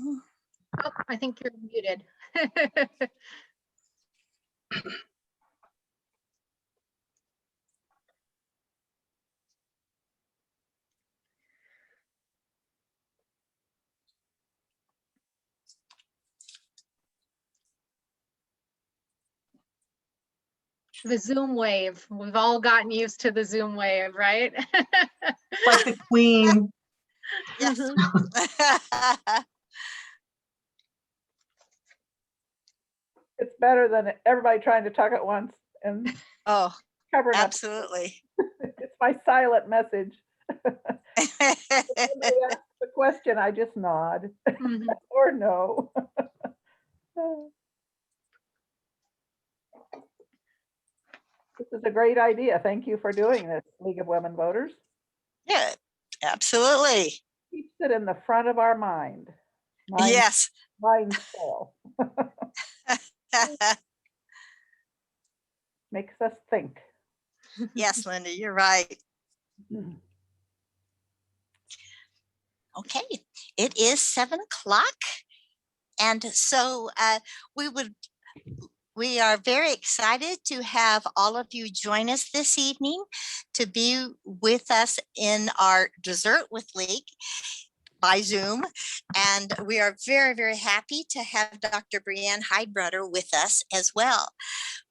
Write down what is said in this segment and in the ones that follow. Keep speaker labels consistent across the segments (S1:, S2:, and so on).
S1: Oh, I think you're muted. The Zoom wave. We've all gotten used to the Zoom wave, right?
S2: Like the queen.
S3: Yes.
S4: It's better than everybody trying to talk at once and
S3: Oh,
S4: covering up.
S3: absolutely.
S4: It's my silent message. When they ask the question, I just nod or no. This is a great idea. Thank you for doing this, League of Women Voters.
S3: Yeah, absolutely.
S4: Keeps it in the front of our mind.
S3: Yes.
S4: Mind still. Makes us think.
S3: Yes, Linda, you're right. Okay, it is 7 o'clock. And so we are very excited to have all of you join us this evening to be with us in our Dessert with League by Zoom. And we are very, very happy to have Dr. Brianne Heidbreder with us as well.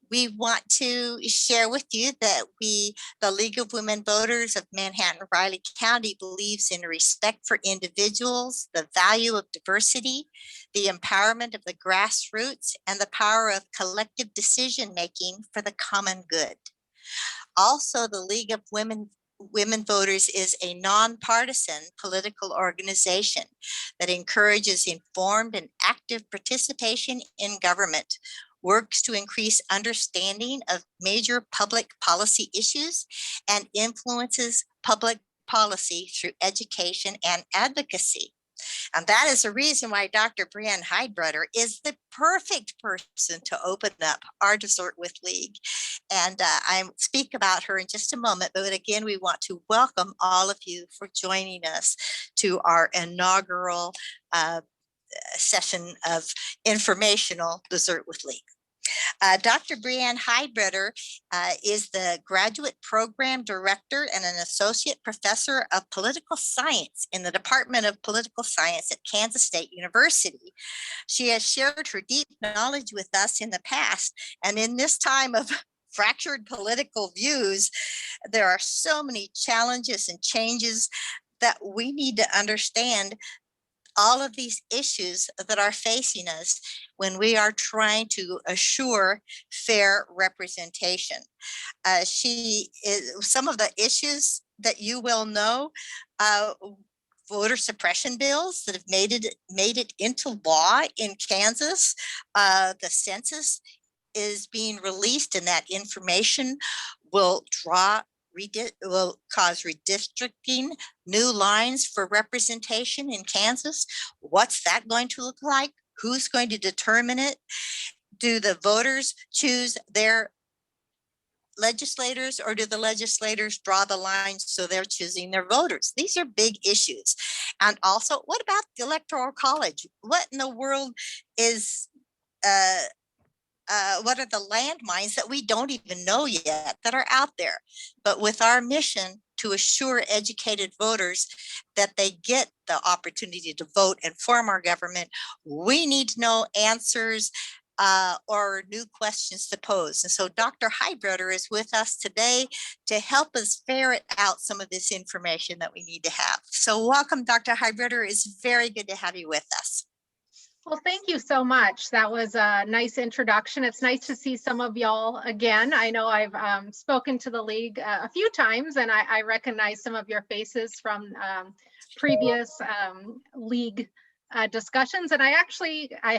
S3: We want to share with you that the League of Women Voters of Manhattan-Riley County believes in respect for individuals, the value of diversity, the empowerment of the grassroots, and the power of collective decision-making for the common good. Also, the League of Women Voters is a nonpartisan political organization that encourages informed and active participation in government, works to increase understanding of major public policy issues, and influences public policy through education and advocacy. And that is the reason why Dr. Brianne Heidbreder is the perfect person to open up our Dessert with League. And I speak about her in just a moment, but again, we want to welcome all of you for joining us to our inaugural session of informational Dessert with League. Dr. Brianne Heidbreder is the Graduate Program Director and an Associate Professor of Political Science in the Department of Political Science at Kansas State University. She has shared her deep knowledge with us in the past, and in this time of fractured political views, there are so many challenges and changes that we need to understand all of these issues that are facing us when we are trying to assure fair representation. Some of the issues that you will know, voter suppression bills that have made it into law in Kansas. The census is being released, and that information will cause redistricting, new lines for representation in Kansas. What's that going to look like? Who's going to determine it? Do the voters choose their legislators, or do the legislators draw the lines so they're choosing their voters? These are big issues. And also, what about the Electoral College? What in the world is what are the landmines that we don't even know yet that are out there? But with our mission to assure educated voters that they get the opportunity to vote and form our government, we need to know answers or new questions to pose. And so Dr. Heidbreder is with us today to help us ferret out some of this information that we need to have. So welcome, Dr. Heidbreder. It's very good to have you with us.
S1: Well, thank you so much. That was a nice introduction. It's nice to see some of y'all again. I know I've spoken to the League a few times, and I recognize some of your faces from previous League discussions. And I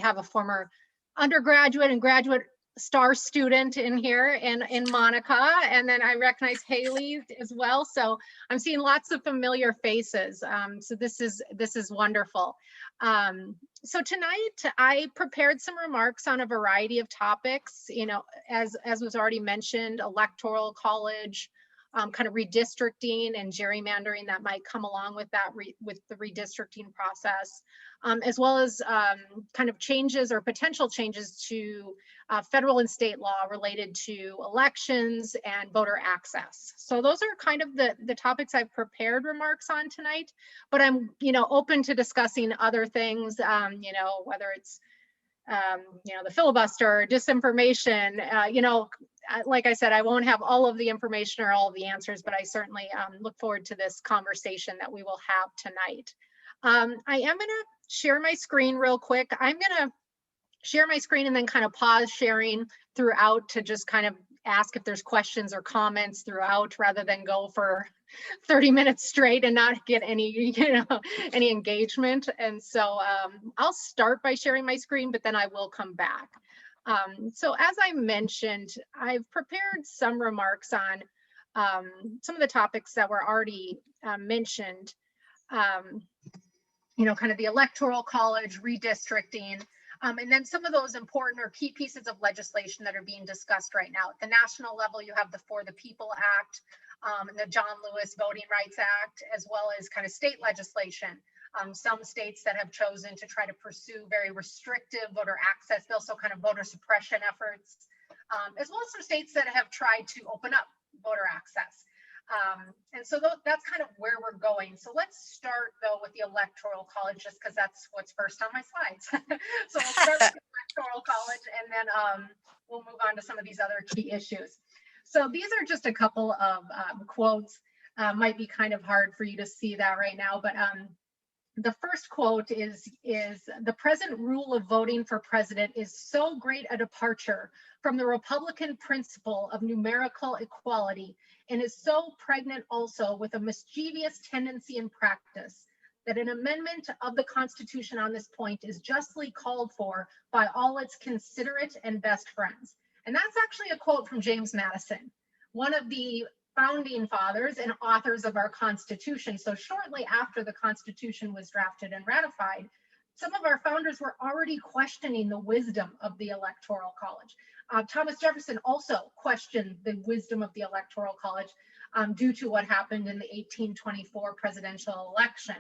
S1: have a former undergraduate and graduate star student in here in Monica, and then I recognize Haley as well. So I'm seeing lots of familiar faces. So this is wonderful. So tonight I prepared some remarks on a variety of topics, you know, as was already mentioned: Electoral College, kind of redistricting and gerrymandering that might come along with that, with the redistricting process, as well as kind of changes or potential changes to federal and state law related to elections and voter access. So those are kind of the topics I've prepared remarks on tonight, but I'm, open to discussing other things, whether it's the filibuster, disinformation, like I said, I won't have all of the information or all of the answers, but I certainly look forward to this conversation that we will have tonight. I am going to share my screen real quick. I'm going to share my screen and then kind of pause sharing throughout to just kind of ask if there's questions or comments throughout, rather than go for 30 minutes straight and not get any, any engagement. And so I'll start by sharing my screen, but then I will come back. So as I mentioned, I've prepared some remarks on some of the topics that were already mentioned, kind of the Electoral College, redistricting, and then some of those important or key pieces of legislation that are being discussed right now. At the national level, you have the For the People Act, and the John Lewis Voting Rights Act, as well as kind of state legislation. Some states that have chosen to try to pursue very restrictive voter access bills, so kind of voter suppression efforts, as well as some states that have tried to open up voter access. And so that's kind of where we're going. So let's start though with the Electoral College, just because that's what's first on my slides. So we'll start with the Electoral College, and then we'll move on to some of these other key issues. So these are just a couple of quotes. Might be kind of hard for you to see that right now, but the first quote is the present rule of voting for president is so great a departure from the Republican principle of numerical equality, and is so pregnant also with a mischievous tendency in practice, that an amendment of the Constitution on this point is justly called for by all its considerate and best friends. And that's actually a quote from James Madison, one of the founding fathers and authors of our Constitution. So shortly after the Constitution was drafted and ratified, some of our founders were already questioning the wisdom of the Electoral College. Thomas Jefferson also questioned the wisdom of the Electoral College due to what happened in the 1824 presidential election,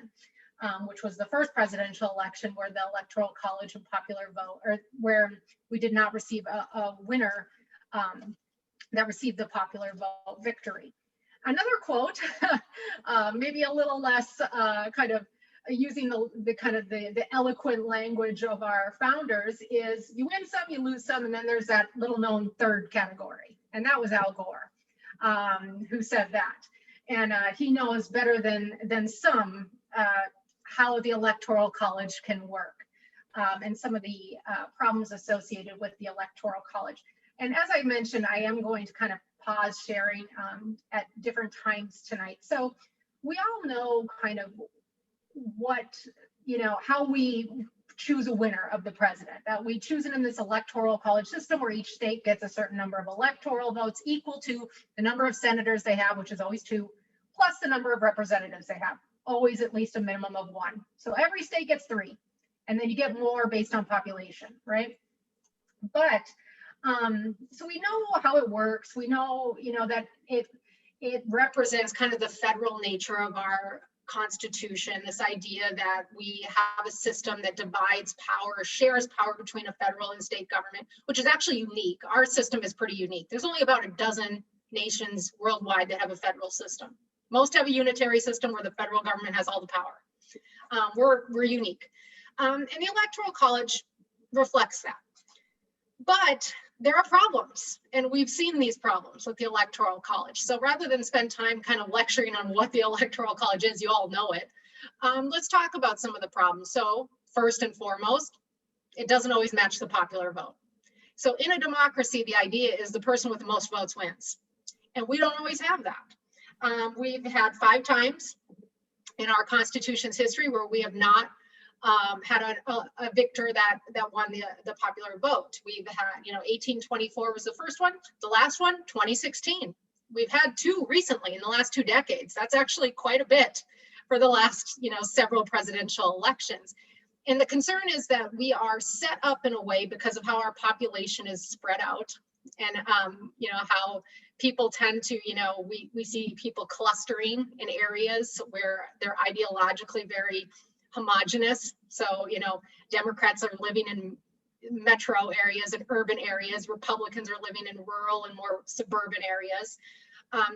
S1: which was the first presidential election where the Electoral College and popular vote, or where we did not receive a winner that received the popular vote victory. Another quote, maybe a little less kind of using the eloquent language of our founders, is you win some, you lose some, and then there's that little known third category. And that was Al Gore who said that. And he knows better than some how the Electoral College can work and some of the problems associated with the Electoral College. And as I mentioned, I am going to kind of pause sharing at different times tonight. So we all know kind of what, how we choose a winner of the president, that we choose it in this Electoral College system where each state gets a certain number of electoral votes equal to the number of senators they have, which is always 2, plus the number of representatives they have, always at least a minimum of 1. So every state gets 3, and then you get more based on population, right? But so we know how it works. We know, that it represents kind of the federal nature of our Constitution, this idea that we have a system that divides power, shares power between a federal and state government, which is actually unique. Our system is pretty unique. There's only about a dozen nations worldwide that have a federal system. Most have a unitary system where the federal government has all the power. We're unique. And the Electoral College reflects that. But there are problems, and we've seen these problems with the Electoral College. So rather than spend time kind of lecturing on what the Electoral College is, you all know it, let's talk about some of the problems. So first and foremost, it doesn't always match the popular vote. So in a democracy, the idea is the person with the most votes wins. And we don't always have that. We've had 5 times in our Constitution's history where we have not had a victor that won the popular vote. We've had, 1824 was the first one. The last one, 2016. We've had 2 recently in the last 2 decades. That's actually quite a bit for the last, several presidential elections. And the concern is that we are set up in a way, because of how our population is spread out, and how people tend to, we see people clustering in areas where they're ideologically very homogenous. So, Democrats are living in metro areas and urban areas. Republicans are living in rural and more suburban areas.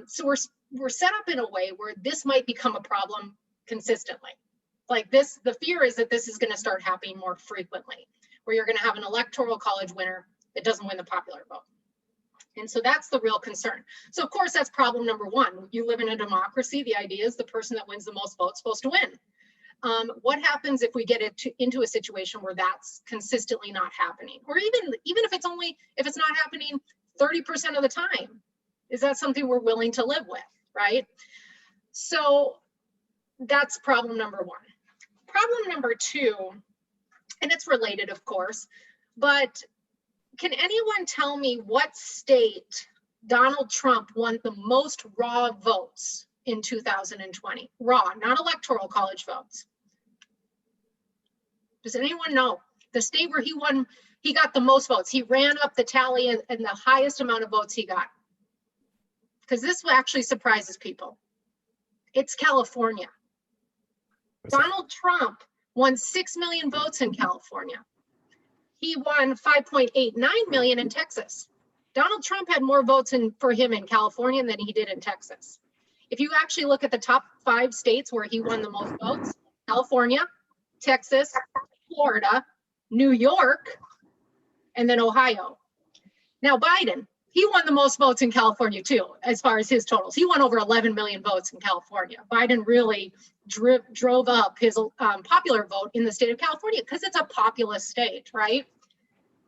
S1: So we're set up in a way where this might become a problem consistently. Like this, the fear is that this is going to start happening more frequently, where you're going to have an electoral college winner that doesn't win the popular vote. And so that's the real concern. So of course, that's problem number one. You live in a democracy. The idea is the person that wins the most votes is supposed to win. What happens if we get into a situation where that's consistently not happening? Or even if it's not happening 30% of the time, is that something we're willing to live with, right? So that's problem number one. Problem number two, and it's related, of course, but can anyone tell me what state Donald Trump won the most raw votes in 2020? Raw, not electoral college votes. Does anyone know the state where he got the most votes? He ran up the tally and the highest amount of votes he got. Because this actually surprises people. It's California. Donald Trump won 6 million votes in California. He won 5.89 million in Texas. Donald Trump had more votes for him in California than he did in Texas. If you actually look at the top 5 states where he won the most votes, California, Texas, Florida, New York, and then Ohio. Now Biden, he won the most votes in California too, as far as his totals. He won over 11 million votes in California. Biden really drove up his popular vote in the state of California because it's a populous state, right?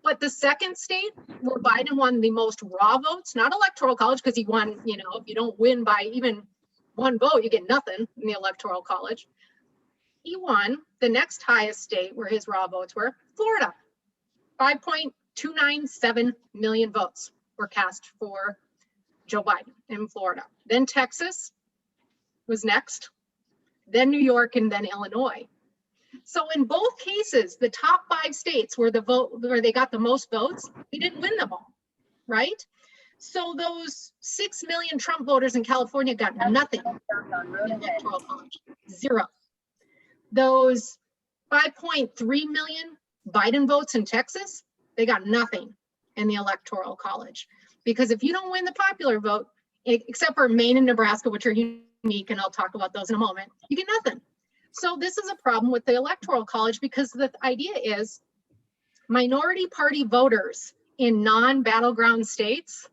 S1: But the second state where Biden won the most raw votes, not electoral college, because he won, if you don't win by even one vote, you get nothing in the electoral college. He won the next highest state where his raw votes were, Florida. 5.297 million votes were cast for Joe Biden in Florida. Then Texas was next, then New York, and then Illinois. So in both cases, the top 5 states where they got the most votes, he didn't win them all, right? So those 6 million Trump voters in California got nothing in electoral college, 0. Those 5.3 million Biden votes in Texas, they got nothing in the electoral college. Because if you don't win the popular vote, except for Maine and Nebraska, which are unique, and I'll talk about those in a moment, you get nothing. So this is a problem with the electoral college because the idea is minority party voters in non-battleground states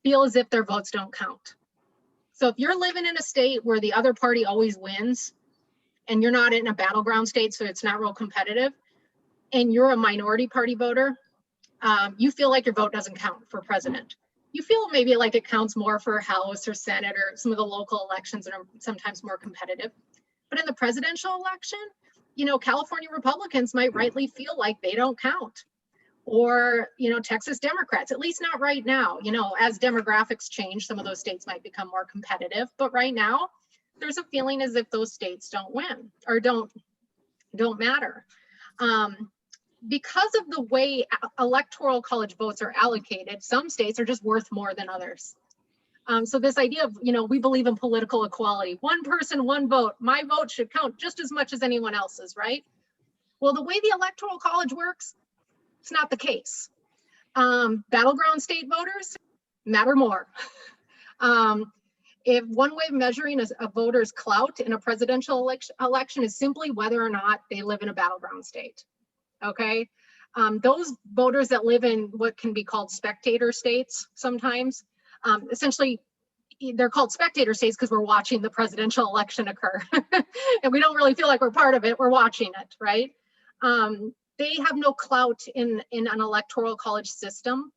S1: feel as if their votes don't count. So if you're living in a state where the other party always wins and you're not in a battleground state, so it's not real competitive, and you're a minority party voter, you feel like your vote doesn't count for president. You feel maybe like it counts more for House or Senate or some of the local elections that are sometimes more competitive. But in the presidential election, California Republicans might rightly feel like they don't count. Or, Texas Democrats, at least not right now. As demographics change, some of those states might become more competitive. But right now, there's a feeling as if those states don't win or don't matter. Because of the way electoral college votes are allocated, some states are just worth more than others. So this idea of, we believe in political equality, one person, one vote, my vote should count just as much as anyone else's, right? Well, the way the electoral college works, it's not the case. Battleground state voters matter more. If one way of measuring a voter's clout in a presidential election is simply whether or not they live in a battleground state. Okay, those voters that live in what can be called spectator states sometimes, essentially they're called spectator states because we're watching the presidential election occur and we don't really feel like we're part of it, we're watching it, right? They have no clout in an electoral college system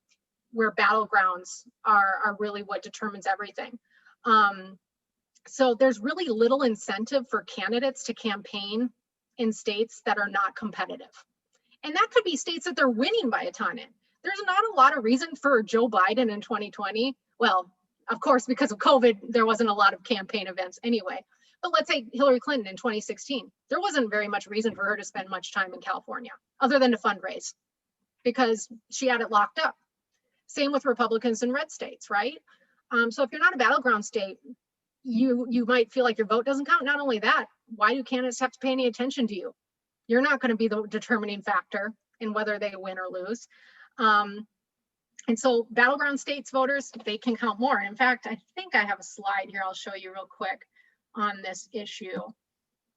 S1: where battlegrounds are really what determines everything. So there's really little incentive for candidates to campaign in states that are not competitive. And that could be states that they're winning by a ton in. There's not a lot of reason for Joe Biden in 2020. Well, of course, because of COVID, there wasn't a lot of campaign events anyway. But let's say Hillary Clinton in 2016, there wasn't very much reason for her to spend much time in California other than to fundraise because she had it locked up. Same with Republicans in red states, right? So if you're not a battleground state, you might feel like your vote doesn't count. Not only that, why do candidates have to pay any attention to you? You're not going to be the determining factor in whether they win or lose. And so battleground states voters, they can count more. In fact, I think I have a slide here I'll show you real quick on this issue.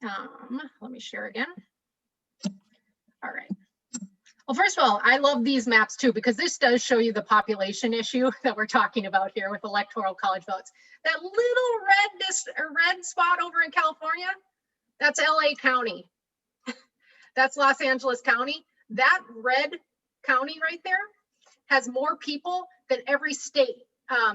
S1: Let me share again. All right. Well, first of all, I love these maps too, because this does show you the population issue that we're talking about here with electoral college votes. That little red spot over in California, that's LA County. That's Los Angeles County. That red county right there has more people than every state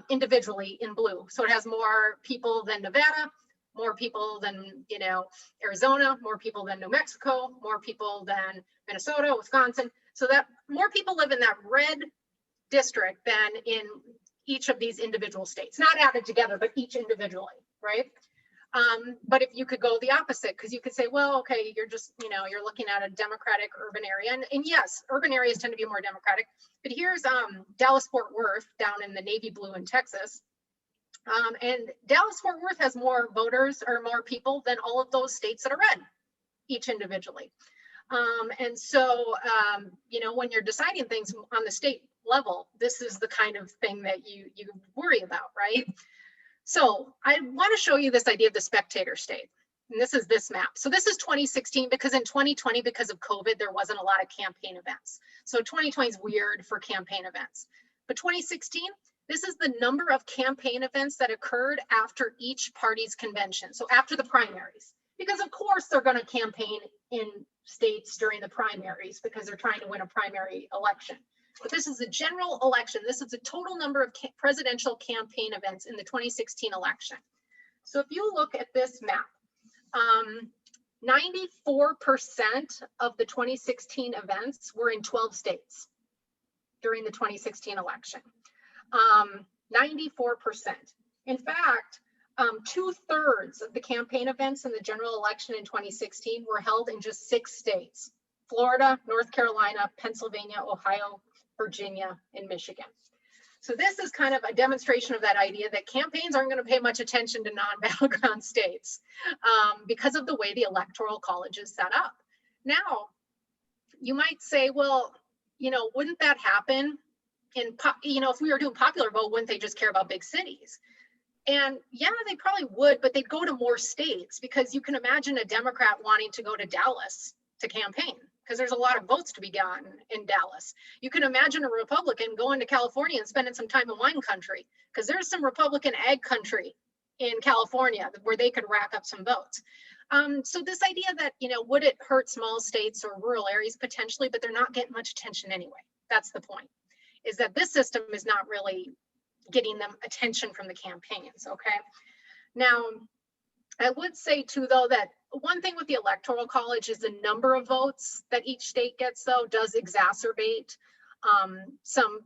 S1: individually in blue. So it has more people than Nevada, more people than, you know, Arizona, more people than New Mexico, more people than Minnesota, Wisconsin. So that more people live in that red district than in each of these individual states, not added together, but each individually, right? But if you could go the opposite, because you could say, well, okay, you're just, you know, you're looking at a Democratic urban area. And yes, urban areas tend to be more Democratic. But here's Dallas-Fort Worth down in the navy blue in Texas. And Dallas-Fort Worth has more voters or more people than all of those states that are red, each individually. And so, you know, when you're deciding things on the state level, this is the kind of thing that you worry about, right? So I want to show you this idea of the spectator state. And this is this map. So this is 2016, because in 2020, because of COVID, there wasn't a lot of campaign events. So 2020 is weird for campaign events. But 2016, this is the number of campaign events that occurred after each party's convention. So after the primaries, because of course they're going to campaign in states during the primaries because they're trying to win a primary election. But this is a general election. This is the total number of presidential campaign events in the 2016 election. So if you look at this map, 94% of the 2016 events were in 12 states during the 2016 election. 94%. In fact, 2/3 of the campaign events in the general election in 2016 were held in just 6 states: Florida, North Carolina, Pennsylvania, Ohio, Virginia, and Michigan. So this is kind of a demonstration of that idea that campaigns aren't going to pay much attention to non-battleground states because of the way the Electoral College is set up. Now, you might say, well, you know, wouldn't that happen in, you know, if we were doing popular vote, wouldn't they just care about big cities? And yeah, they probably would, but they'd go to more states, because you can imagine a Democrat wanting to go to Dallas to campaign, because there's a lot of votes to be gotten in Dallas. You can imagine a Republican going to California and spending some time in wine country, because there's some Republican ag country in California where they could rack up some votes. So this idea that, you know, would it hurt small states or rural areas? Potentially, but they're not getting much attention anyway. That's the point, is that this system is not really getting them attention from the campaigns, okay? Now, I would say too, though, that one thing with the Electoral College is the number of votes that each state gets, though, does exacerbate some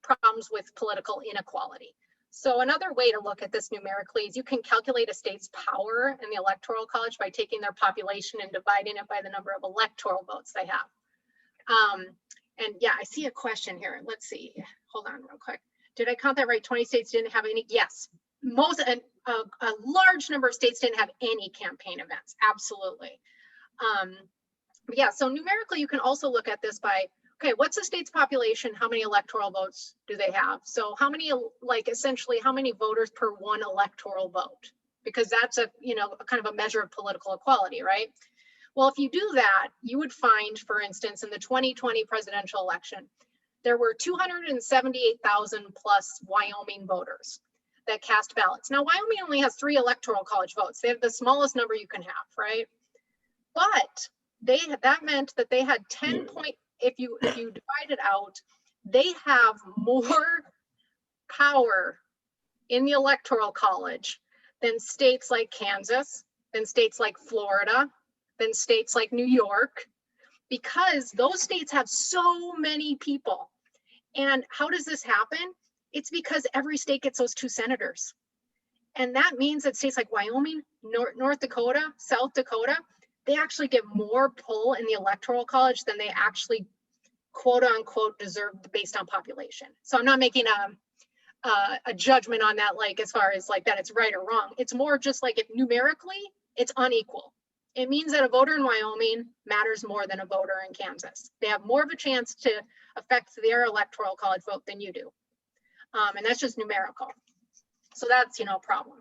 S1: problems with political inequality. So another way to look at this numerically is you can calculate a state's power in the Electoral College by taking their population and dividing it by the number of electoral votes they have. And yeah, I see a question here. Let's see. Hold on real quick. Did I count that right? 20 states didn't have any? Yes. Most, a large number of states didn't have any campaign events. Absolutely. But yeah, so numerically, you can also look at this by, okay, what's the state's population? How many electoral votes do they have? So how many, like essentially how many voters per one electoral vote? Because that's a, you know, a kind of a measure of political equality, right? Well, if you do that, you would find, for instance, in the 2020 presidential election, there were 278,000 plus Wyoming voters that cast ballots. Now, Wyoming only has 3 electoral college votes. They have the smallest number you can have, right? But that meant that they had 10 point, if you divide it out, they have more power in the Electoral College than states like Kansas, than states like Florida, than states like New York, because those states have so many people. And how does this happen? It's because every state gets those 2 senators. And that means that states like Wyoming, North Dakota, South Dakota, they actually get more pull in the Electoral College than they actually quote unquote deserved based on population. So I'm not making a judgment on that, like as far as like that it's right or wrong. It's more just like if numerically it's unequal. It means that a voter in Wyoming matters more than a voter in Kansas. They have more of a chance to affect their electoral college vote than you do. And that's just numerical. So that's, a problem.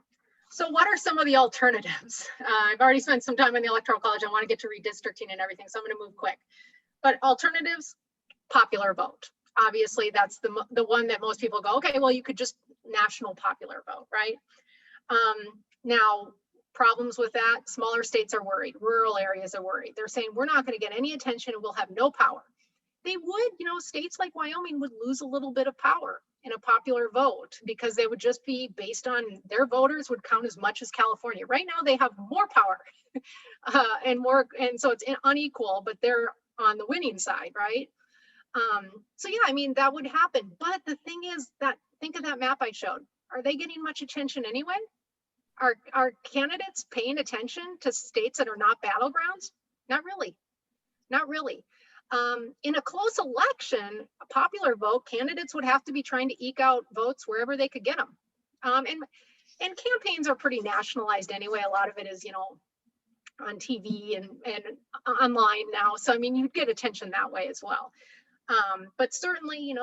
S1: So what are some of the alternatives? I've already spent some time in the electoral college. I want to get to redistricting and everything, so I'm going to move quick. But alternatives, popular vote. Obviously, that's the one that most people go, okay, well, you could just national popular vote, right? Now, problems with that, smaller states are worried, rural areas are worried. They're saying, we're not going to get any attention and we'll have no power. They would, states like Wyoming would lose a little bit of power in a popular vote because they would just be based on their voters would count as much as California. Right now, they have more power and so it's unequal, but they're on the winning side, right? So yeah, I mean, that would happen. But the thing is that, think of that map I showed. Are they getting much attention anyway? Are candidates paying attention to states that are not battlegrounds? Not really, not really. In a close election, a popular vote, candidates would have to be trying to eke out votes wherever they could get them. And campaigns are pretty nationalized anyway. A lot of it is, on TV and online now. So, I mean, you get attention that way as well. But certainly,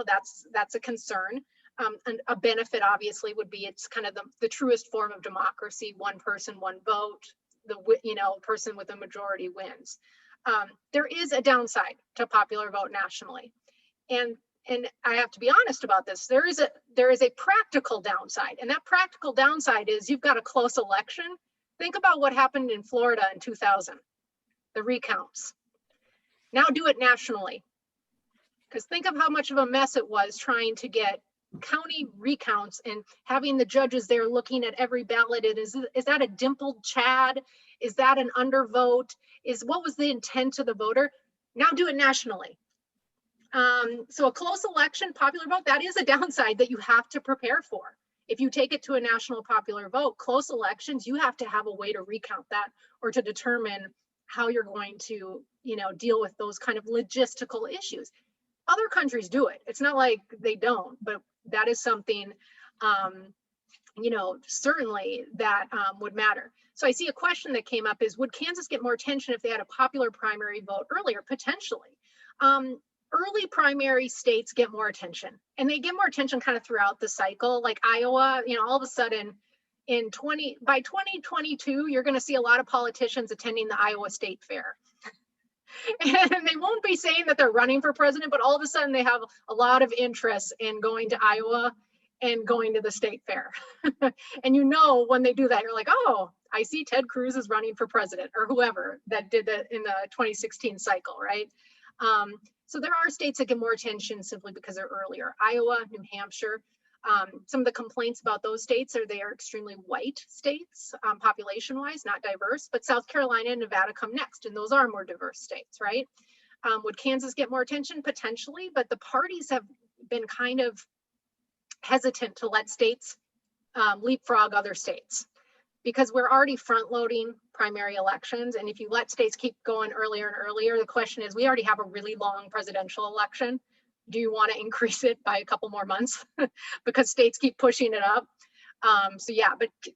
S1: that's a concern. And a benefit obviously would be it's kind of the truest form of democracy. One person, one vote, the person with the majority wins. There is a downside to popular vote nationally. And I have to be honest about this. There is a practical downside. And that practical downside is you've got a close election. Think about what happened in Florida in 2000, the recounts. Now do it nationally. Because think of how much of a mess it was trying to get county recounts and having the judges there looking at every ballot. Is that a dimpled Chad? Is that an undervote? What was the intent of the voter? Now do it nationally. So a close election, popular vote, that is a downside that you have to prepare for. If you take it to a national popular vote, close elections, you have to have a way to recount that or to determine how you're going to, deal with those kind of logistical issues. Other countries do it. It's not like they don't, but that is something, certainly that would matter. So I see a question that came up is, would Kansas get more attention if they had a popular primary vote earlier? Potentially. Early primary states get more attention, and they get more attention kind of throughout the cycle. Like Iowa, all of a sudden by 2022, you're going to see a lot of politicians attending the Iowa State Fair. And they won't be saying that they're running for president, but all of a sudden they have a lot of interest in going to Iowa and going to the state fair. And when they do that, you're like, oh, I see Ted Cruz is running for president, or whoever that did that in the 2016 cycle, right? So there are states that get more attention simply because they're earlier. Iowa, New Hampshire. Some of the complaints about those states are they are extremely white states, population-wise, not diverse, but South Carolina and Nevada come next, and those are more diverse states, right? Would Kansas get more attention? Potentially, but the parties have been kind of hesitant to let states leapfrog other states because we're already front-loading primary elections, and if you let states keep going earlier and earlier, the question is, we already have a really long presidential election. Do you want to increase it by a couple more months because states keep pushing it up? So yeah,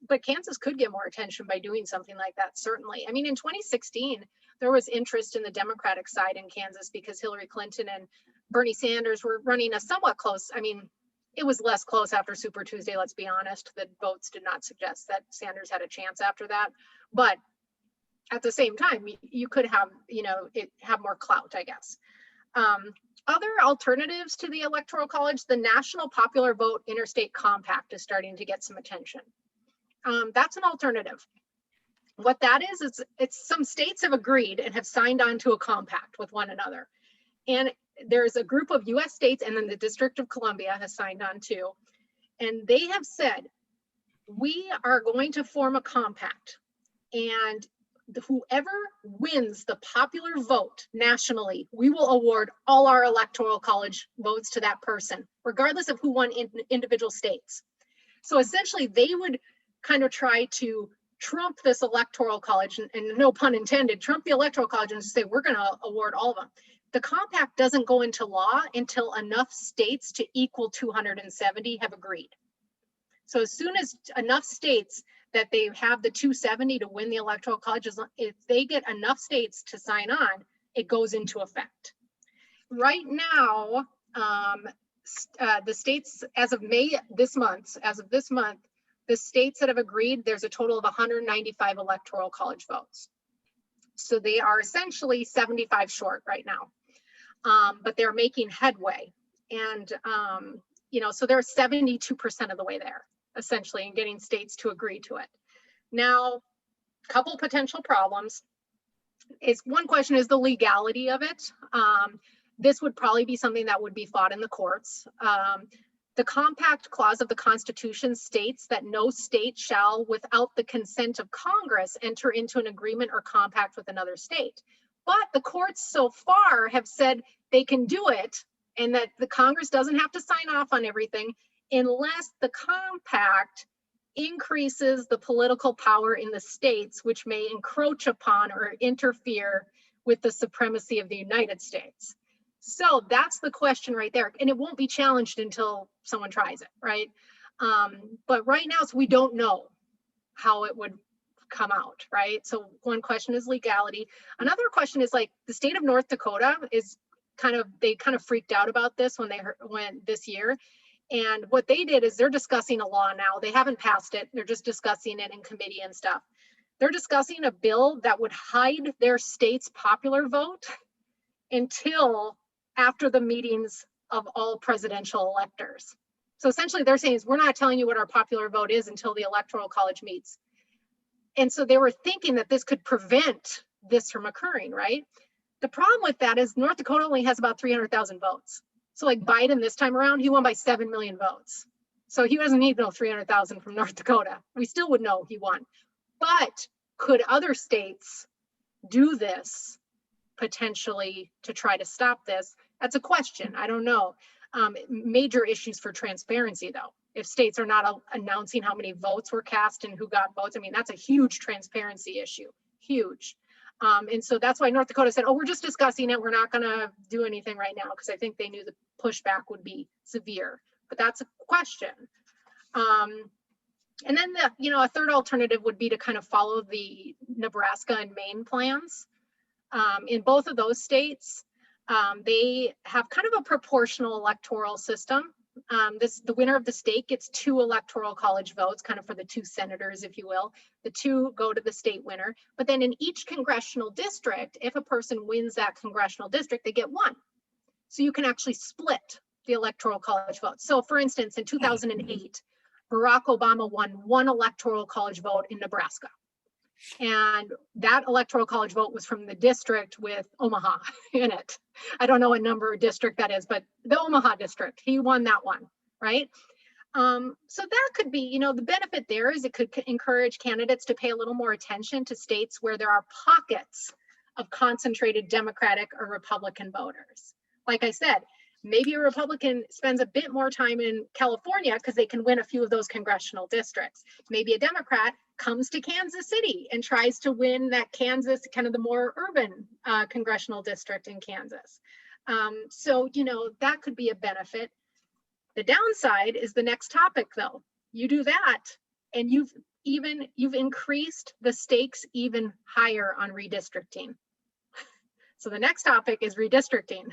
S1: but Kansas could get more attention by doing something like that, certainly. I mean, in 2016, there was interest in the Democratic side in Kansas because Hillary Clinton and Bernie Sanders were running a somewhat close. I mean, it was less close after Super Tuesday, let's be honest. The votes did not suggest that Sanders had a chance after that. But at the same time, you could have, it have more clout, I guess. Other alternatives to the Electoral College, the National Popular Vote Interstate Compact is starting to get some attention. That's an alternative. What that is it's some states have agreed and have signed on to a compact with one another. And there's a group of US states, and then the District of Columbia has signed on too. And they have said, we are going to form a compact, and whoever wins the popular vote nationally, we will award all our Electoral College votes to that person, regardless of who won in individual states. So essentially, they would kind of try to trump this Electoral College, and no pun intended, trump the Electoral College and say, we're going to award all of them. The compact doesn't go into law until enough states to equal 270 have agreed. So as soon as enough states that they have the 270 to win the Electoral College, if they get enough states to sign on, it goes into effect. Right now, the states, as of this month, the states that have agreed, there's a total of 195 Electoral College votes. So they are essentially 75 short right now, but they're making headway. And, you know, so they're 72% of the way there, essentially, in getting states to agree to it. Now, a couple potential problems is, one question is the legality of it. This would probably be something that would be fought in the courts. The compact clause of the Constitution states that no state shall, without the consent of Congress, enter into an agreement or compact with another state. But the courts so far have said they can do it, and that the Congress doesn't have to sign off on everything unless the compact increases the political power in the states, which may encroach upon or interfere with the supremacy of the United States. So that's the question right there. And it won't be challenged until someone tries it, right? But right now, so we don't know how it would come out, right? So one question is legality. Another question is, like, the state of North Dakota is they kind of freaked out about this when this year. And what they did is they're discussing a law now. They haven't passed it. They're just discussing it in committee and stuff. They're discussing a bill that would hide their state's popular vote until after the meetings of all presidential electors. So essentially they're saying is, we're not telling you what our popular vote is until the Electoral College meets. And so they were thinking that this could prevent this from occurring, right? The problem with that is North Dakota only has about 300,000 votes. So like Biden this time around, he won by 7 million votes. So he doesn't need no 300,000 from North Dakota. We still would know he won. But could other states do this potentially to try to stop this? That's a question. I don't know. Major issues for transparency, though. If states are not announcing how many votes were cast and who got votes, I mean, that's a huge transparency issue, huge. And so that's why North Dakota said, oh, we're just discussing it. We're not going to do anything right now, because I think they knew the pushback would be severe. But that's a question. And then a third alternative would be to kind of follow the Nebraska and Maine plans. In both of those states, they have kind of a proportional electoral system. The winner of the state gets 2 Electoral College votes, kind of for the 2 senators, if you will. The 2 go to the state winner. But then in each congressional district, if a person wins that congressional district, they get 1. So you can actually split the Electoral College votes. So for instance, in 2008, Barack Obama won 1 Electoral College vote in Nebraska. And that Electoral College vote was from the district with Omaha in it. I don't know what number district that is, but the Omaha district, he won that one, right? So that could be, the benefit there is it could encourage candidates to pay a little more attention to states where there are pockets of concentrated Democratic or Republican voters. Like I said, maybe a Republican spends a bit more time in California because they can win a few of those congressional districts. Maybe a Democrat comes to Kansas City and tries to win that Kansas, kind of the more urban congressional district in Kansas. So, that could be a benefit. The downside is the next topic, though. You do that and you've increased the stakes even higher on redistricting. So the next topic is redistricting.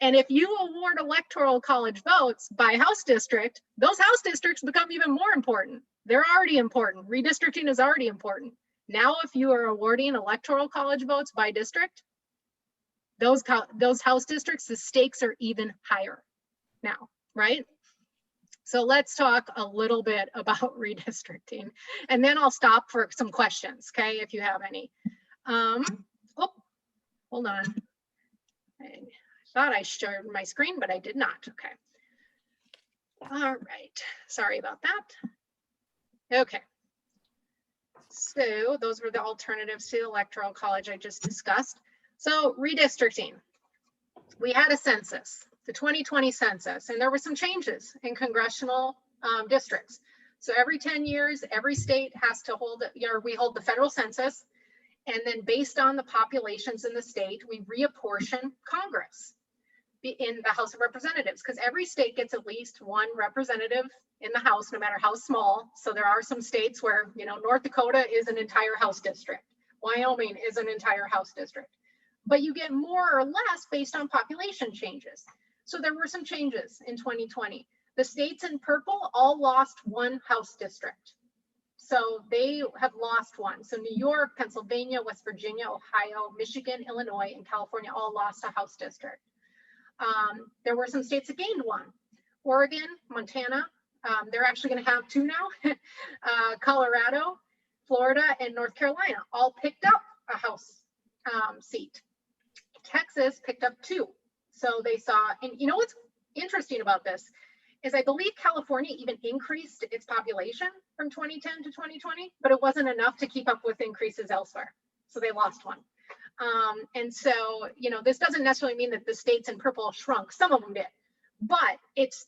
S1: And if you award Electoral College votes by House district, those House districts become even more important. They're already important. Redistricting is already important. Now, if you are awarding Electoral College votes by district, those House districts, the stakes are even higher now, right? So let's talk a little bit about redistricting, and then I'll stop for some questions, okay, if you have any. Oh, hold on. I thought I shared my screen, but I did not. Okay. All right. Sorry about that. Okay. So those were the alternatives to the Electoral College I just discussed. So redistricting. We had a census, the 2020 census, and there were some changes in congressional districts. So every 10 years, every state has to hold, we hold the federal census, And then based on the populations in the state, we reapportion Congress in the House of Representatives, because every state gets at least one representative in the House, no matter how small. So there are some states where, you know, North Dakota is an entire House district. Wyoming is an entire House district. But you get more or less based on population changes. So there were some changes in 2020. The states in purple all lost one House district. So they have lost one. So New York, Pennsylvania, West Virginia, Ohio, Michigan, Illinois, and California all lost a House district. There were some states that gained one. Oregon, Montana, they're actually going to have two now. Colorado, Florida, and North Carolina all picked up a House seat. Texas picked up two. So they saw, and you know what's interesting about this is I believe California even increased its population from 2010 to 2020, but it wasn't enough to keep up with increases elsewhere. So they lost one. And so, you know, this doesn't necessarily mean that the states in purple shrunk. Some of them did, but it's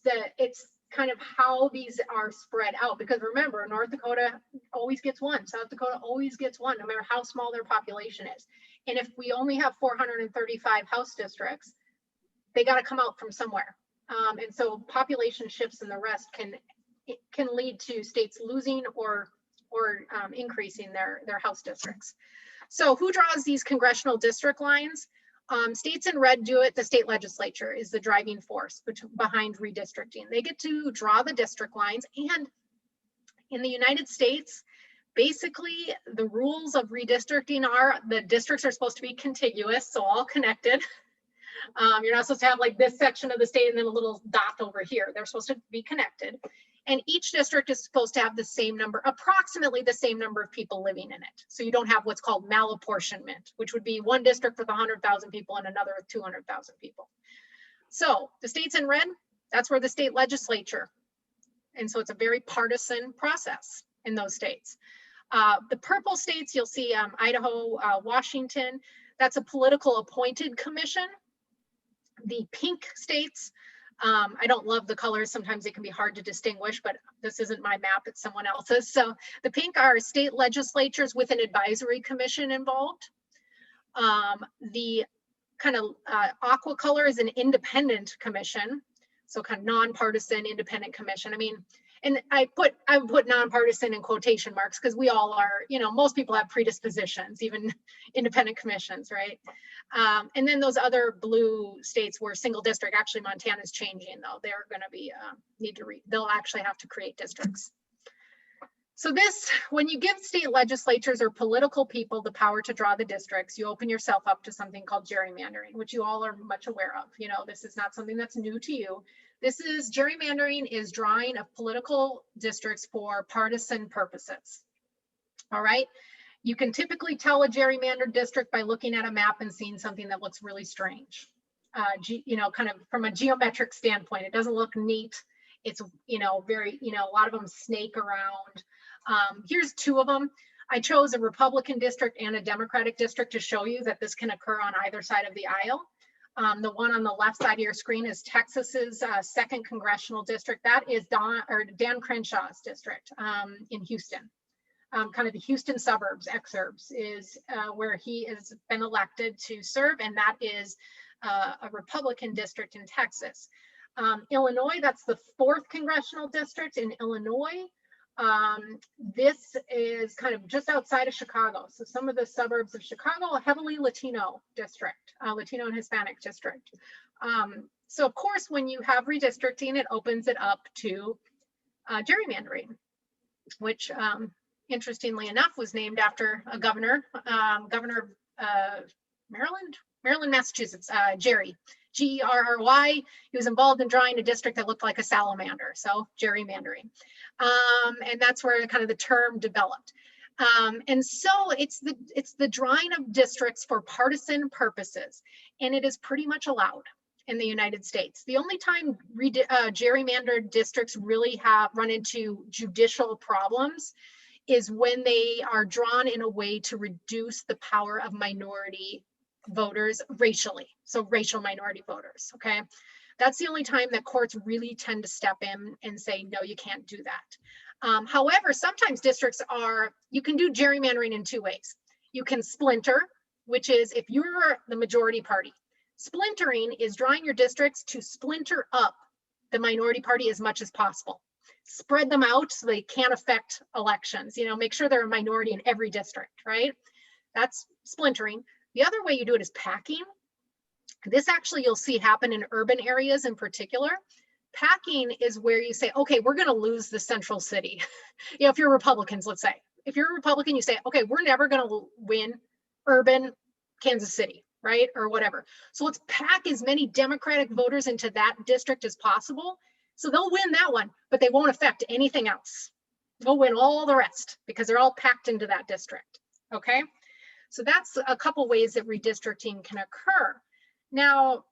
S1: kind of how these are spread out, because remember, North Dakota always gets one, South Dakota always gets one, no matter how small their population is. And if we only have 435 House districts, they got to come out from somewhere. And so population shifts and the rest can lead to states losing or increasing their House districts. So who draws these congressional district lines? States in red do it. The state legislature is the driving force behind redistricting. They get to draw the district lines. And in the United States, basically the rules of redistricting are the districts are supposed to be contiguous, so all connected. You're not supposed to have like this section of the state and then a little dot over here. They're supposed to be connected. And each district is supposed to have the same number, approximately the same number of people living in it. So you don't have what's called malapportionment, which would be one district with 100,000 people and another with 200,000 people. So the states in red, that's where the state legislature. And so it's a very partisan process in those states. The purple states, you'll see Idaho, Washington, that's a political appointed commission. The pink states, I don't love the colors. Sometimes it can be hard to distinguish, but this isn't my map, it's someone else's. So the pink are state legislatures with an advisory commission involved. The kind of aqua color is an independent commission. So kind of nonpartisan independent commission. I mean, and I would put nonpartisan in quotation marks because we all are, you know, most people have predispositions, even independent commissions, right? And then those other blue states were single district. Actually, Montana's changing though. They're going to be they'll actually have to create districts. So this, when you give state legislatures or political people the power to draw the districts, you open yourself up to something called gerrymandering, which you all are much aware of. You know, this is not something that's new to you. This is gerrymandering is drawing of political districts for partisan purposes. All right. You can typically tell a gerrymandered district by looking at a map and seeing something that looks really strange. You know, kind of from a geometric standpoint, it doesn't look neat. It's, you know, very, you know, a lot of them snake around. Here's two of them. I chose a Republican district and a Democratic district to show you that this can occur on either side of the aisle. The one on the left side of your screen is Texas's 2nd congressional district. That is Dan Crenshaw's district in Houston. Kind of the Houston suburbs, exurbs, is where he has been elected to serve, and that is a Republican district in Texas. Illinois, that's the 4th congressional district in Illinois. This is kind of just outside of Chicago. So some of the suburbs of Chicago, a heavily Latino district, Latino and Hispanic district. So of course, when you have redistricting, it opens it up to gerrymandering, which interestingly enough was named after a governor, governor of Maryland, Massachusetts, Gerry. G-E-R-R-Y. He was involved in drawing a district that looked like a salamander, so gerrymandering. And that's where kind of the term developed. And so it's the drawing of districts for partisan purposes, and it is pretty much allowed in the United States. The only time gerrymandered districts really have run into judicial problems is when they are drawn in a way to reduce the power of minority voters racially, so racial minority voters. Okay, that's the only time that courts really tend to step in and say, no, you can't do that. However, sometimes districts you can do gerrymandering in two ways. You can splinter, which is if you're the majority party. Splintering is drawing your districts to splinter up the minority party as much as possible. Spread them out so they can't affect elections. You know, make sure they're a minority in every district, right? That's splintering. The other way you do it is packing. This actually you'll see happen in urban areas in particular. Packing is where you say, okay, we're going to lose the central city. You know, if you're Republicans, let's say, if you're a Republican, you say, okay, we're never going to win urban Kansas City, right? Or whatever. So let's pack as many Democratic voters into that district as possible. So they'll win that one, but they won't affect anything else. They'll win all the rest because they're all packed into that district. Okay. So that's a couple ways that redistricting can occur. Now,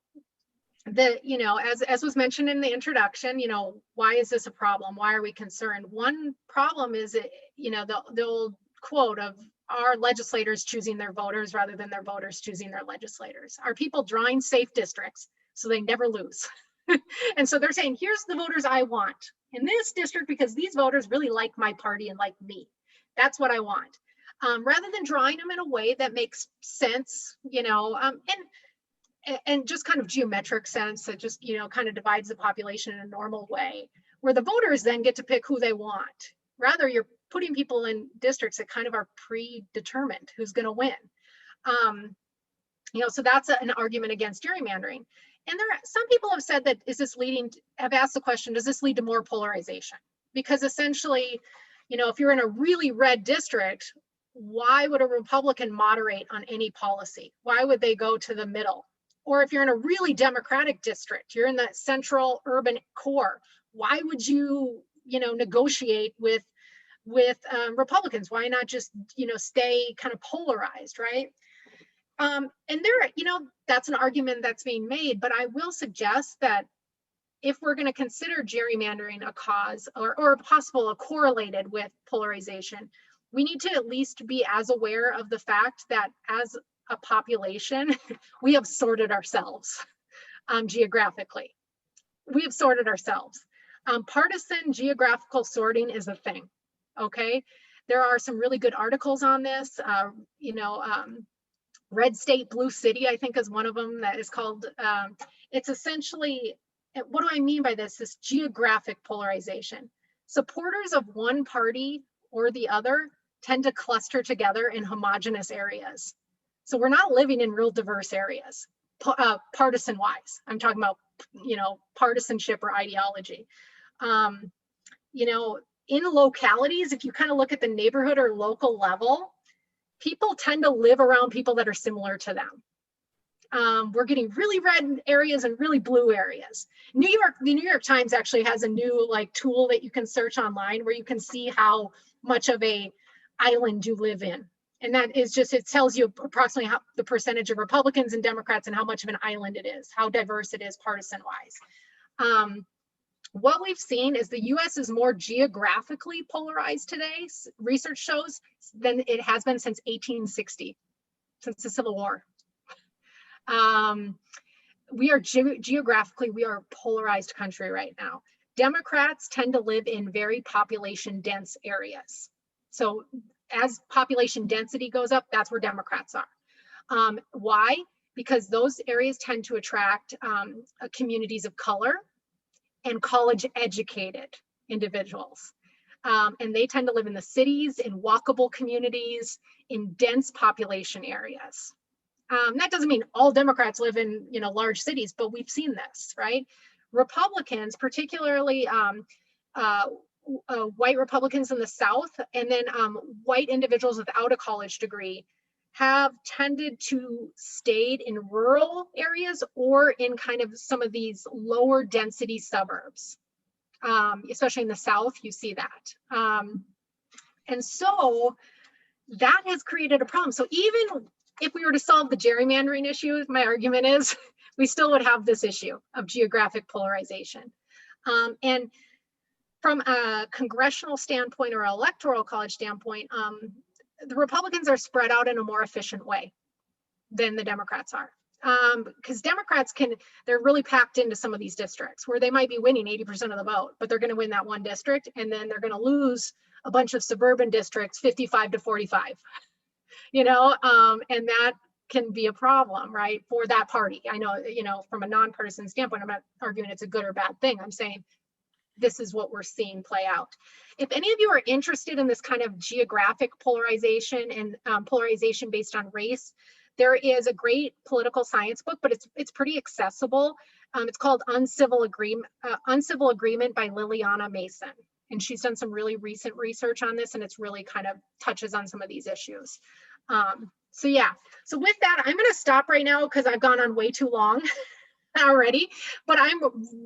S1: you know, as was mentioned in the introduction, you know, why is this a problem? Why are we concerned? One problem is, you know, the old quote of our legislators choosing their voters rather than their voters choosing their legislators. Are people drawing safe districts so they never lose? And so they're saying, here's the voters I want in this district because these voters really like my party and like me. That's what I want. Rather than drawing them in a way that makes sense, you know, and just kind of geometric sense that just, you know, kind of divides the population in a normal way, where the voters then get to pick who they want. Rather, you're putting people in districts that kind of are predetermined who's going to win. You know, so that's an argument against gerrymandering. And some people have said that have asked the question, does this lead to more polarization? Because essentially, you know, if you're in a really red district, why would a Republican moderate on any policy? Why would they go to the middle? Or if you're in a really Democratic district, you're in the central urban core, why would you, you know, negotiate with Republicans? Why not just, you know, stay kind of polarized, right? And there, you know, that's an argument that's being made, but I will suggest that if we're going to consider gerrymandering a cause or possible correlated with polarization, we need to at least be as aware of the fact that as a population, we have sorted ourselves geographically. We have sorted ourselves. Partisan geographical sorting is a thing, okay? There are some really good articles on this, you know, Red State, Blue City, I think is one of them that is called, it's essentially, what do I mean by this? This geographic polarization. Supporters of one party or the other tend to cluster together in homogeneous areas. So we're not living in real diverse areas, partisan wise. I'm talking about, you know, partisanship or ideology. You know, in localities, if you kind of look at the neighborhood or local level, people tend to live around people that are similar to them. We're getting really red areas and really blue areas. The New York Times actually has a new like tool that you can search online where you can see how much of a island you live in. And that is just, it tells you approximately how the percentage of Republicans and Democrats and how much of an island it is, how diverse it is partisan wise. What we've seen is the US is more geographically polarized today, research shows, than it has been since 1860, since the Civil War. We are geographically, we are a polarized country right now. Democrats tend to live in very population dense areas. So as population density goes up, that's where Democrats are. Why? Because those areas tend to attract communities of color and college educated individuals. And they tend to live in the cities, in walkable communities, in dense population areas. That doesn't mean all Democrats live in, you know, large cities, but we've seen this, right? Republicans, particularly white Republicans in the South, and then white individuals without a college degree, have tended to stay in rural areas or in kind of some of these lower density suburbs, especially in the South, you see that. And so that has created a problem. So even if we were to solve the gerrymandering issue, my argument is we still would have this issue of geographic polarization. And from a congressional standpoint or electoral college standpoint, the Republicans are spread out in a more efficient way than the Democrats are. Because Democrats they're really packed into some of these districts where they might be winning 80% of the vote, but they're going to win that one district, and then they're going to lose a bunch of suburban districts 55 to 45. you know, and that can be a problem, right, for that party. I know, you know, from a nonpartisan standpoint, I'm not arguing it's a good or bad thing. I'm saying this is what we're seeing play out. If any of you are interested in this kind of geographic polarization and polarization based on race, there is a great political science book, but it's pretty accessible. It's called Uncivil Agreement by Liliana Mason. And she's done some really recent research on this, and it's really kind of touches on some of these issues. So yeah, so with that, I'm gonna stop right now because I've gone on way too long already, but I'm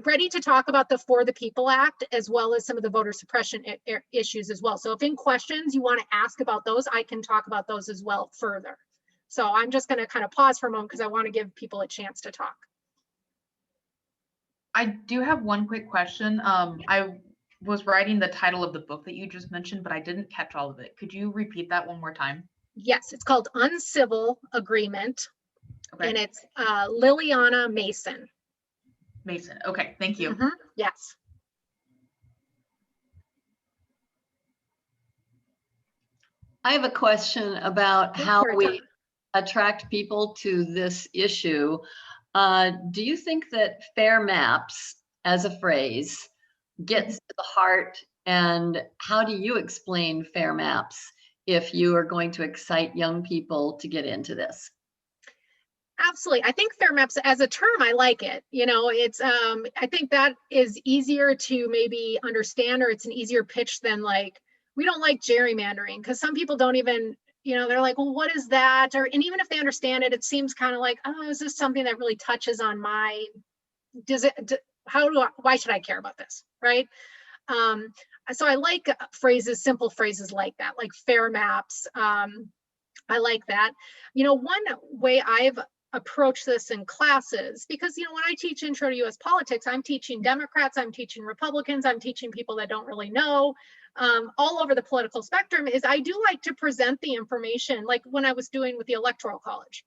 S1: ready to talk about the For the People Act, as well as some of the voter suppression issues as well. So if in questions you want to ask about those, I can talk about those as well further. So I'm just going to kind of pause for a moment because I want to give people a chance to talk.
S2: I do have one quick question. I was writing the title of the book that you just mentioned, but I didn't catch all of it. Could you repeat that one more time?
S1: Yes, it's called Uncivil Agreement.
S2: Okay.
S1: And it's Liliana Mason.
S2: Mason. Okay, thank you.
S1: Mm-hmm. Yes.
S5: I have a question about
S1: Take
S5: how
S1: your
S5: we
S1: time.
S5: attract people to this issue. Do you think that fair maps as a phrase gets to the heart, and how do you explain fair maps if you are going to excite young people to get into this?
S1: Absolutely. I think fair maps as a term, I like it. You know, it's I think that is easier to maybe understand, or it's an easier pitch than like, we don't like gerrymandering, because some people don't even, you know, they're like, well, what is that? Or, and even if they understand it, it seems kind of like, oh, is this something that really touches on my, why should I care about this? Right. So I like phrases, simple phrases like that, like fair maps. I like that. You know, one way I've approach this in classes, because, you know, when I teach Intro to US Politics, I'm teaching Democrats, I'm teaching Republicans, I'm teaching people that don't really know, all over the political spectrum, is I do like to present the information, like when I was doing with the Electoral College,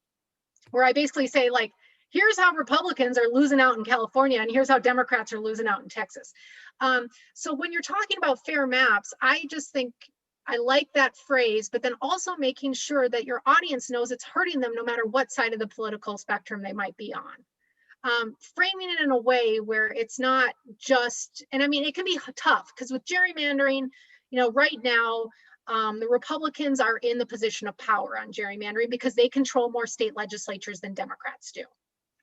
S1: where I basically say, like, here's how Republicans are losing out in California, and here's how Democrats are losing out in Texas. So when you're talking about fair maps, I just think I like that phrase, but then also making sure that your audience knows it's hurting them no matter what side of the political spectrum they might be on. Framing it in a way where it's not just, and I mean, it can be tough because with gerrymandering, you know, right now, the Republicans are in the position of power on gerrymandering because they control more state legislatures than Democrats do.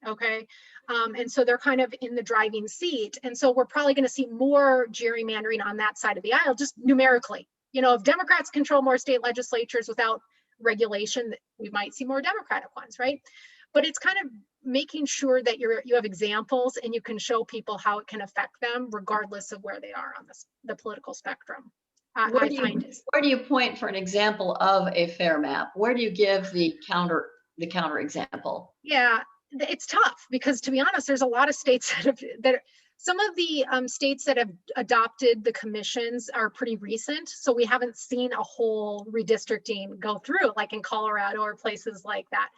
S1: Okay. And so they're kind of in the driving seat. And so we're probably going to see more gerrymandering on that side of the aisle, just numerically. You know, if Democrats control more state legislatures without regulation, we might see more Democratic ones, right? But it's kind of making sure that you have examples and you can show people how it can affect them regardless of where they are on the political spectrum.
S5: Where do you point for an example of a fair map? Where do you give the counter example?
S1: Yeah, it's tough because, to be honest, there's a lot of states that some of the states that have adopted the commissions are pretty recent. So we haven't seen a whole redistricting go through, like in Colorado or places like that.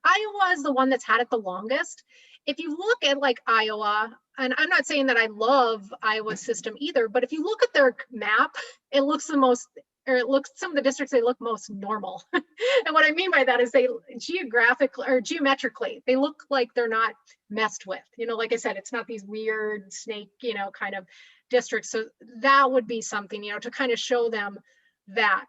S1: Iowa is the one that's had it the longest. If you look at like Iowa, and I'm not saying that I love Iowa's system either, but if you look at their map, it looks the most, or it looks, some of the districts, they look most normal. And what I mean by that is they geometrically, they look like they're not messed with. You know, like I said, it's not these weird snake, you know, kind of districts. So that would be something, you know, to kind of show them that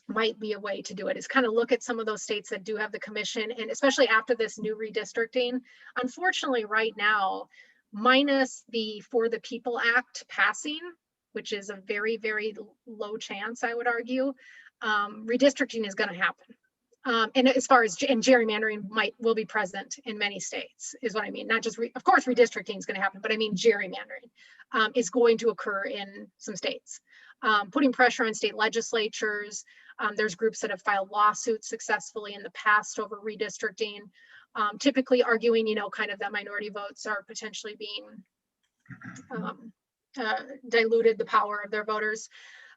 S1: might be a way to do it, is kind of look at some of those states that do have the commission, and especially after this new redistricting. Unfortunately, right now, minus the For the People Act passing, which is a very, very low chance, I would argue, redistricting is going to happen. And as far as gerrymandering will be present in many states, is what I mean. Not just, of course, redistricting is going to happen, but I mean gerrymandering is going to occur in some states, putting pressure on state legislatures. There's groups that have filed lawsuits successfully in the past over redistricting, typically arguing, you know, kind of that minority votes are potentially being diluted the power of their voters.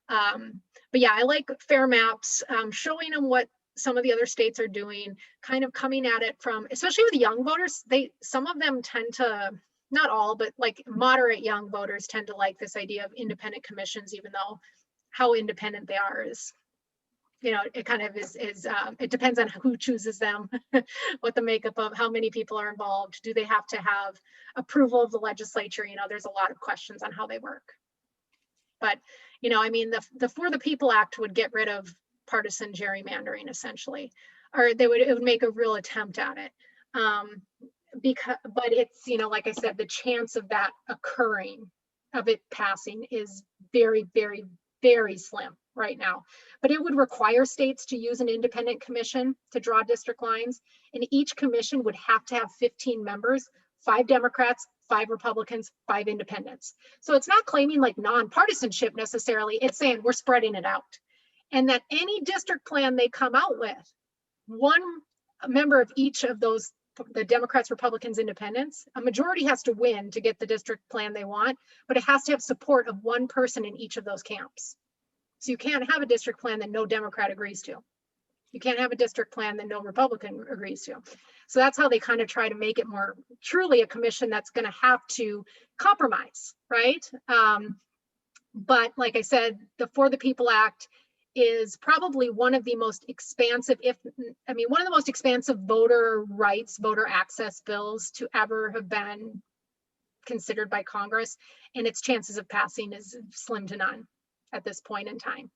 S1: But yeah, I like fair maps, showing them what some of the other states are doing, kind of coming at it from, especially with young voters, some of them tend to, not all, but like moderate young voters tend to like this idea of independent commissions, even though how independent they are is you know, it kind of is it depends on who chooses them, what the makeup of, how many people are involved. Do they have to have approval of the legislature? You know, there's a lot of questions on how they work. But, you know, I mean, the For the People Act would get rid of partisan gerrymandering essentially, or it would make a real attempt at it. But it's, you know, like I said, the chance of that occurring, of it passing, is very, very, very slim right now. But it would require states to use an independent commission to draw district lines, and each commission would have to have 15 members, 5 Democrats, 5 Republicans, 5 independents. So it's not claiming like non-partisanship necessarily, it's saying we're spreading it out. And that any district plan they come out with, one member of each of those, the Democrats, Republicans, Independents, a majority has to win to get the district plan they want, but it has to have support of one person in each of those camps. So you can't have a district plan that no Democrat agrees to. You can't have a district plan that no Republican agrees to. So that's how they kind of try to make it more truly a commission that's going to have to compromise, right? But like I said, the For the People Act is probably one of the most expansive, one of the most expansive voter rights, voter access bills to ever have been considered by Congress, and its chances of passing is slim to none at this point in time.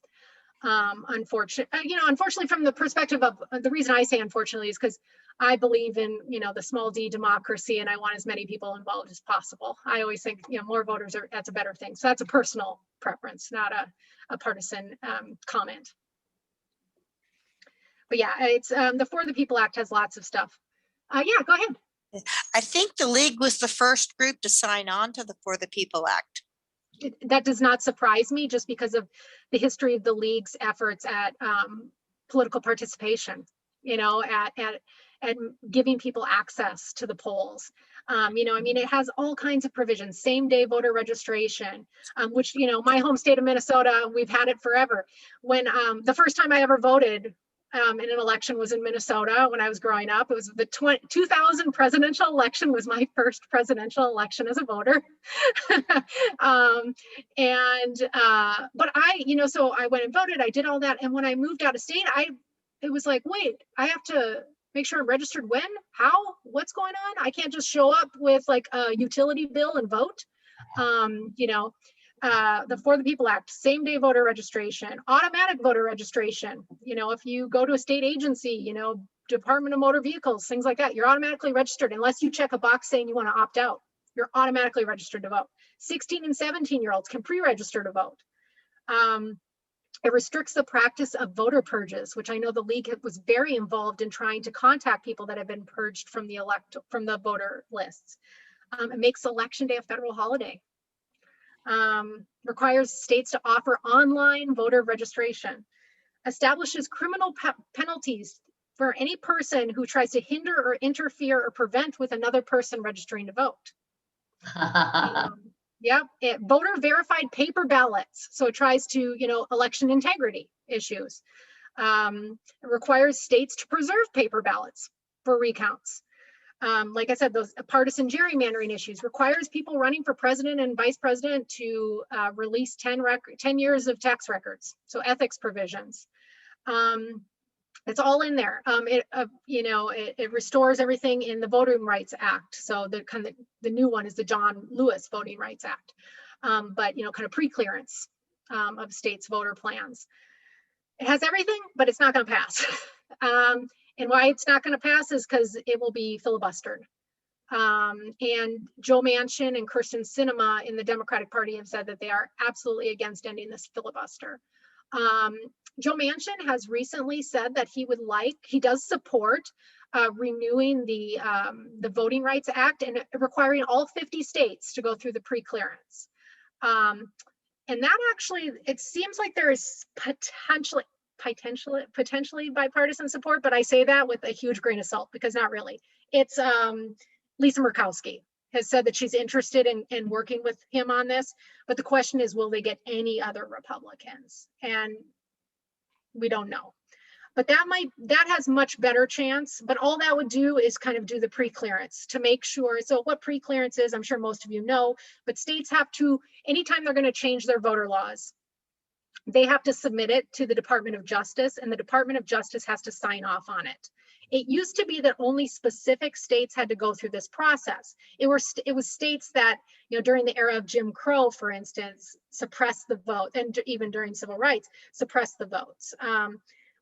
S1: Unfortunately, from the perspective of, the reason I say unfortunately is because I believe in, you know, the small d democracy, and I want as many people involved as possible. I always think, you know, more voters that's a better thing. So that's a personal preference, not a partisan comment. But yeah, it's the For the People Act has lots of stuff. Yeah, go ahead.
S3: I think the League was the first group to sign on to the For the People Act.
S1: That does not surprise me, just because of the history of the League's efforts at political participation, you know, at giving people access to the polls. You know, I mean, it has all kinds of provisions, same day voter registration, which, you know, my home state of Minnesota, we've had it forever. When the first time I ever voted in an election was in Minnesota when I was growing up. It was the 2000 presidential election was my first presidential election as a voter. But I, you know, so I went and voted, I did all that. And when I moved out of state, it was like, wait, I have to make sure I'm registered when, how, what's going on? I can't just show up with like a utility bill and vote. You know, the For the People Act, same day voter registration, automatic voter registration. You know, if you go to a state agency, you know, Department of Motor Vehicles, things like that, you're automatically registered unless you check a box saying you want to opt out. You're automatically registered to vote. 16 and 17-year-olds can pre-register to vote. It restricts the practice of voter purges, which I know the League was very involved in trying to contact people that have been purged from the voter lists. It makes Election Day a federal holiday. Requires states to offer online voter registration, establishes criminal penalties for any person who tries to hinder or interfere or prevent with another person registering to vote. Voter verified paper ballots. So it tries to, you know, election integrity issues. It requires states to preserve paper ballots for recounts. Like I said, those partisan gerrymandering issues, requires people running for president and vice president to release 10 years of tax records. So ethics provisions. It's all in there. It restores everything in the Voting Rights Act. So the new one is the John Lewis Voting Rights Act. But, you know, kind of pre-clearance of states' voter plans. It has everything, but it's not going to pass. And why it's not going to pass is because it will be filibustered. And Joe Manchin and Kyrsten Sinema in the Democratic Party have said that they are absolutely against ending this filibuster. Joe Manchin has recently said that he does support renewing the Voting Rights Act and requiring all 50 states to go through the pre-clearance. And that actually, it seems like there is potentially bipartisan support, but I say that with a huge grain of salt because not really. It's Lisa Murkowski has said that she's interested in working with him on this, but the question is, will they get any other Republicans? And we don't know. But that has much better chance, but all that would do is kind of do the pre-clearance to make sure. So what pre-clearance is, I'm sure most of you know, but states have to, anytime they're going to change their voter laws, They have to submit it to the Department of Justice, and the Department of Justice has to sign off on it. It used to be that only specific states had to go through this process. It was states that, you know, during the era of Jim Crow, for instance, suppressed the vote, and even during civil rights, suppressed the votes.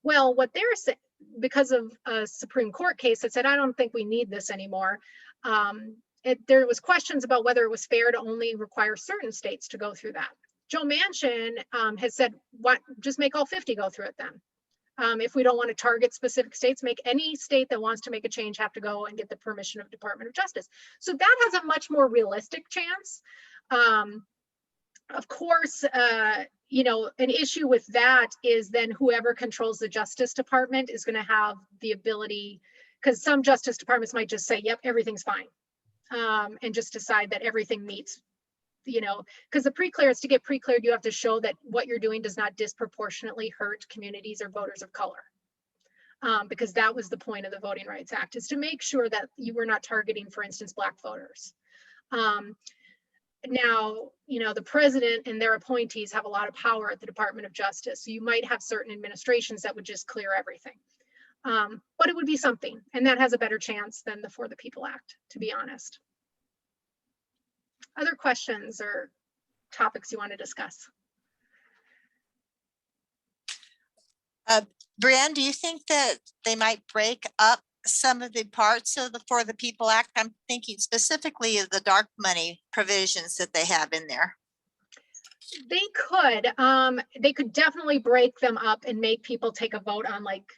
S1: Well, what they're saying, because of a Supreme Court case that said, I don't think we need this anymore. There was questions about whether it was fair to only require certain states to go through that. Joe Manchin has said, what, just make all 50 go through it then. If we don't want to target specific states, make any state that wants to make a change have to go and get the permission of Department of Justice. So that has a much more realistic chance. Of course, you know, an issue with that is then whoever controls the Justice Department is going to have the ability, because some Justice Departments might just say, yep, everything's fine, and just decide that everything meets. You know, because the pre-clearance, to get pre-cleared, you have to show that what you're doing does not disproportionately hurt communities or voters of color. Because that was the point of the Voting Rights Act, is to make sure that you were not targeting, for instance, Black voters. Now, you know, the president and their appointees have a lot of power at the Department of Justice. So you might have certain administrations that would just clear everything. But it would be something, and that has a better chance than the For the People Act, to be honest. Other questions or topics you want to discuss?
S3: Brianne, do you think that they might break up some of the parts of the For the People Act? I'm thinking specifically of the dark money provisions that they have in there. They could definitely break them up and make people take a vote on like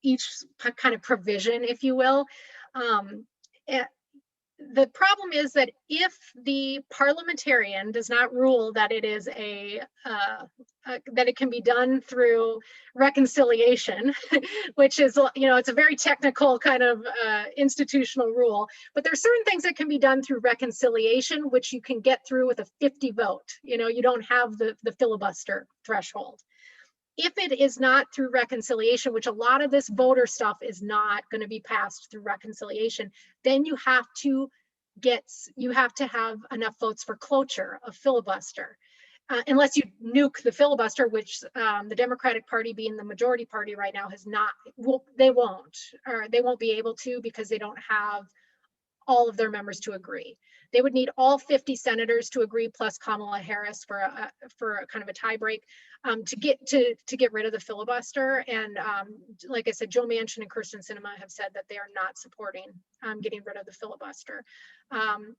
S3: each kind of provision, if you will. The problem is that if the parliamentarian does not rule that it is that it can be done through reconciliation, which is, you know, it's a very technical kind of institutional rule, but there's certain things that can be done through reconciliation, which you can get through with a 50 vote. You know, you don't have the filibuster threshold. If it is not through reconciliation, which a lot of this voter stuff is not going to be passed through reconciliation, then you have to have enough votes for closure of filibuster. Unless you nuke the filibuster, which the Democratic Party, being the majority party right now, has not, they won't be able to, because they don't have all of their members to agree. They would need all 50 senators to agree, plus Kamala Harris for a kind of a tie break, to get rid of the filibuster. And like I said, Joe Manchin and Kyrsten Sinema have said that they are not supporting getting rid of the filibuster.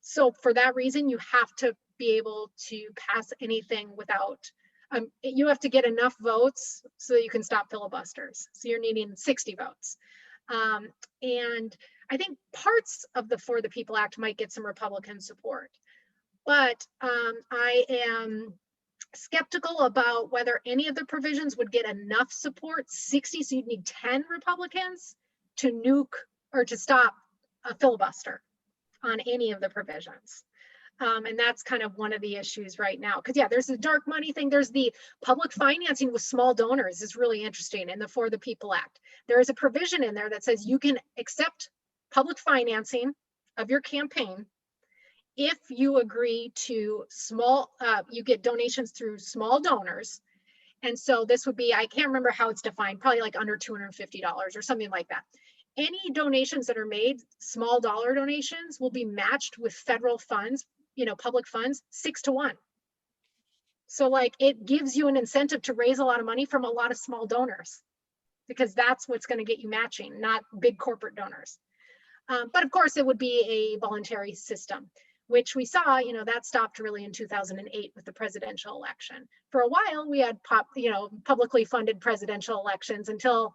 S3: So for that reason, you have to be able to pass anything without, you have to get enough votes so that you can stop filibusters. So you're needing 60 votes. And I think parts of the For the People Act might get some Republican support, but I am skeptical about whether any of the provisions would get enough support. 60, so you'd need 10 Republicans to nuke or to stop a filibuster on any of the provisions. And that's kind of one of the issues right now. Because yeah, there's the dark money thing. There's the public financing with small donors is really interesting in the For the People Act. There is a provision in there that says you can accept public financing of your campaign if you agree to you get donations through small donors. And so this would be, I can't remember how it's defined, probably like under $250 or something like that. Any donations that are made, small dollar donations, will be matched with federal funds, you know, public funds, 6 to 1. So like it gives you an incentive to raise a lot of money from a lot of small donors, because that's what's going to get you matching, not big corporate donors. But of course, it would be a voluntary system, which we saw, you know, that stopped really in 2008 with the presidential election. For a while, we had publicly funded presidential elections until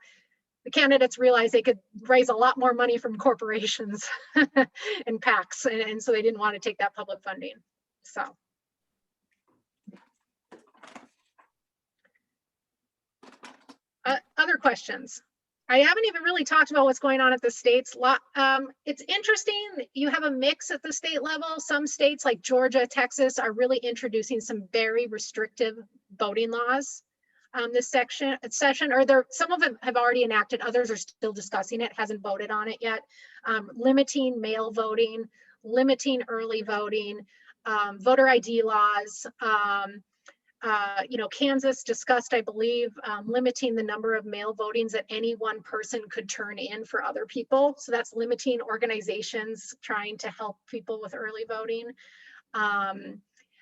S3: the candidates realized they could raise a lot more money from corporations and PACs, and so they didn't want to take that public funding. So. Other questions? I haven't even really talked about what's going on at the states. It's interesting. You have a mix at the state level. Some states like Georgia, Texas are really introducing some very restrictive voting laws. This session, or some of them have already enacted, others are still discussing it, hasn't voted on it yet. Limiting mail voting, limiting early voting, voter ID laws,
S1: Kansas discussed, I believe, limiting the number of mail votings that any one person could turn in for other people. So that's limiting organizations trying to help people with early voting.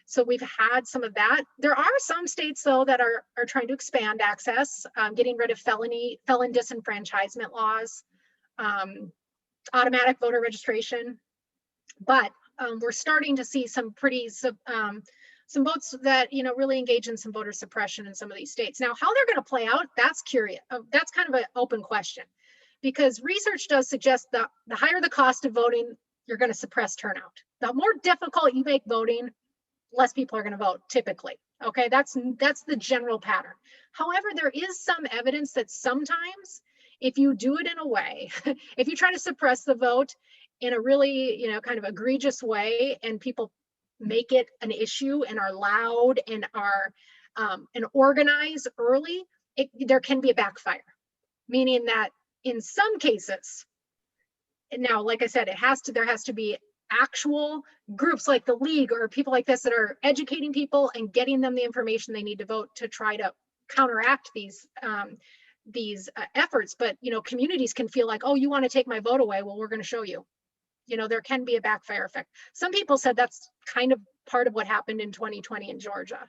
S1: So we've had some of that. There are some states, though, that are trying to expand access, getting rid of felon disenfranchisement laws, automatic voter registration. But we're starting to see some some votes that really engage in some voter suppression in some of these states. Now, how they're going to play out, that's curious. That's kind of an open question, because research does suggest that the higher the cost of voting, you're going to suppress turnout. The more difficult you make voting, less people are going to vote typically. Okay, that's the general pattern. However, there is some evidence that sometimes if you do it in a way, if you try to suppress the vote in a really, kind of egregious way, and people make it an issue and are loud and are and organize early, there can be a backfire. Meaning that in some cases, now, like I said, there has to be actual groups like the League or people like this that are educating people and getting them the information they need to vote to try to counteract these efforts. But communities can feel like, oh, you want to take my vote away? Well, we're going to show you. There can be a backfire effect. Some people said that's kind of part of what happened in 2020 in Georgia.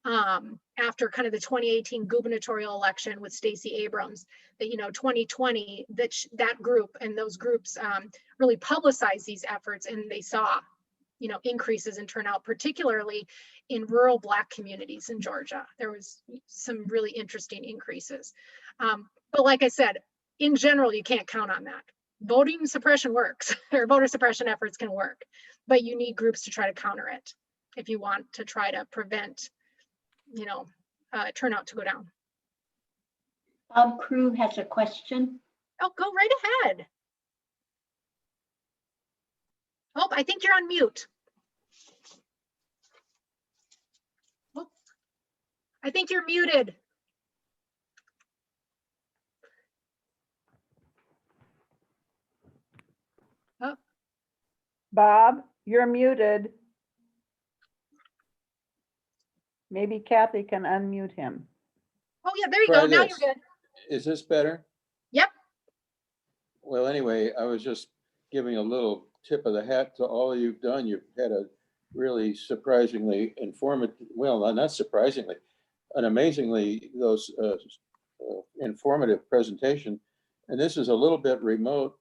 S1: After kind of the 2018 gubernatorial election with Stacey Abrams, that 2020, that group and those groups really publicized these efforts, and they saw increases in turnout, particularly in rural Black communities in Georgia. There was some really interesting increases. But like I said, in general, you can't count on that. Voting suppression works, or voter suppression efforts can work, but you need groups to try to counter it if you want to try to prevent turnout to go down.
S6: Bob Crew has a question.
S1: Oh, go right ahead. Oh, I think you're on mute. Oh, I think you're muted. Oh.
S4: Bob, you're muted. Maybe Kathy can unmute him.
S1: Oh yeah, there you
S7: Try
S1: go. Now
S7: this.
S1: you're good.
S7: Is this better?
S1: Yep.
S7: Well, anyway, I was just giving a little tip of the hat to all you've done. You've had a really surprisingly informative, well, not surprisingly, an amazingly informative presentation. And this is a little bit remote,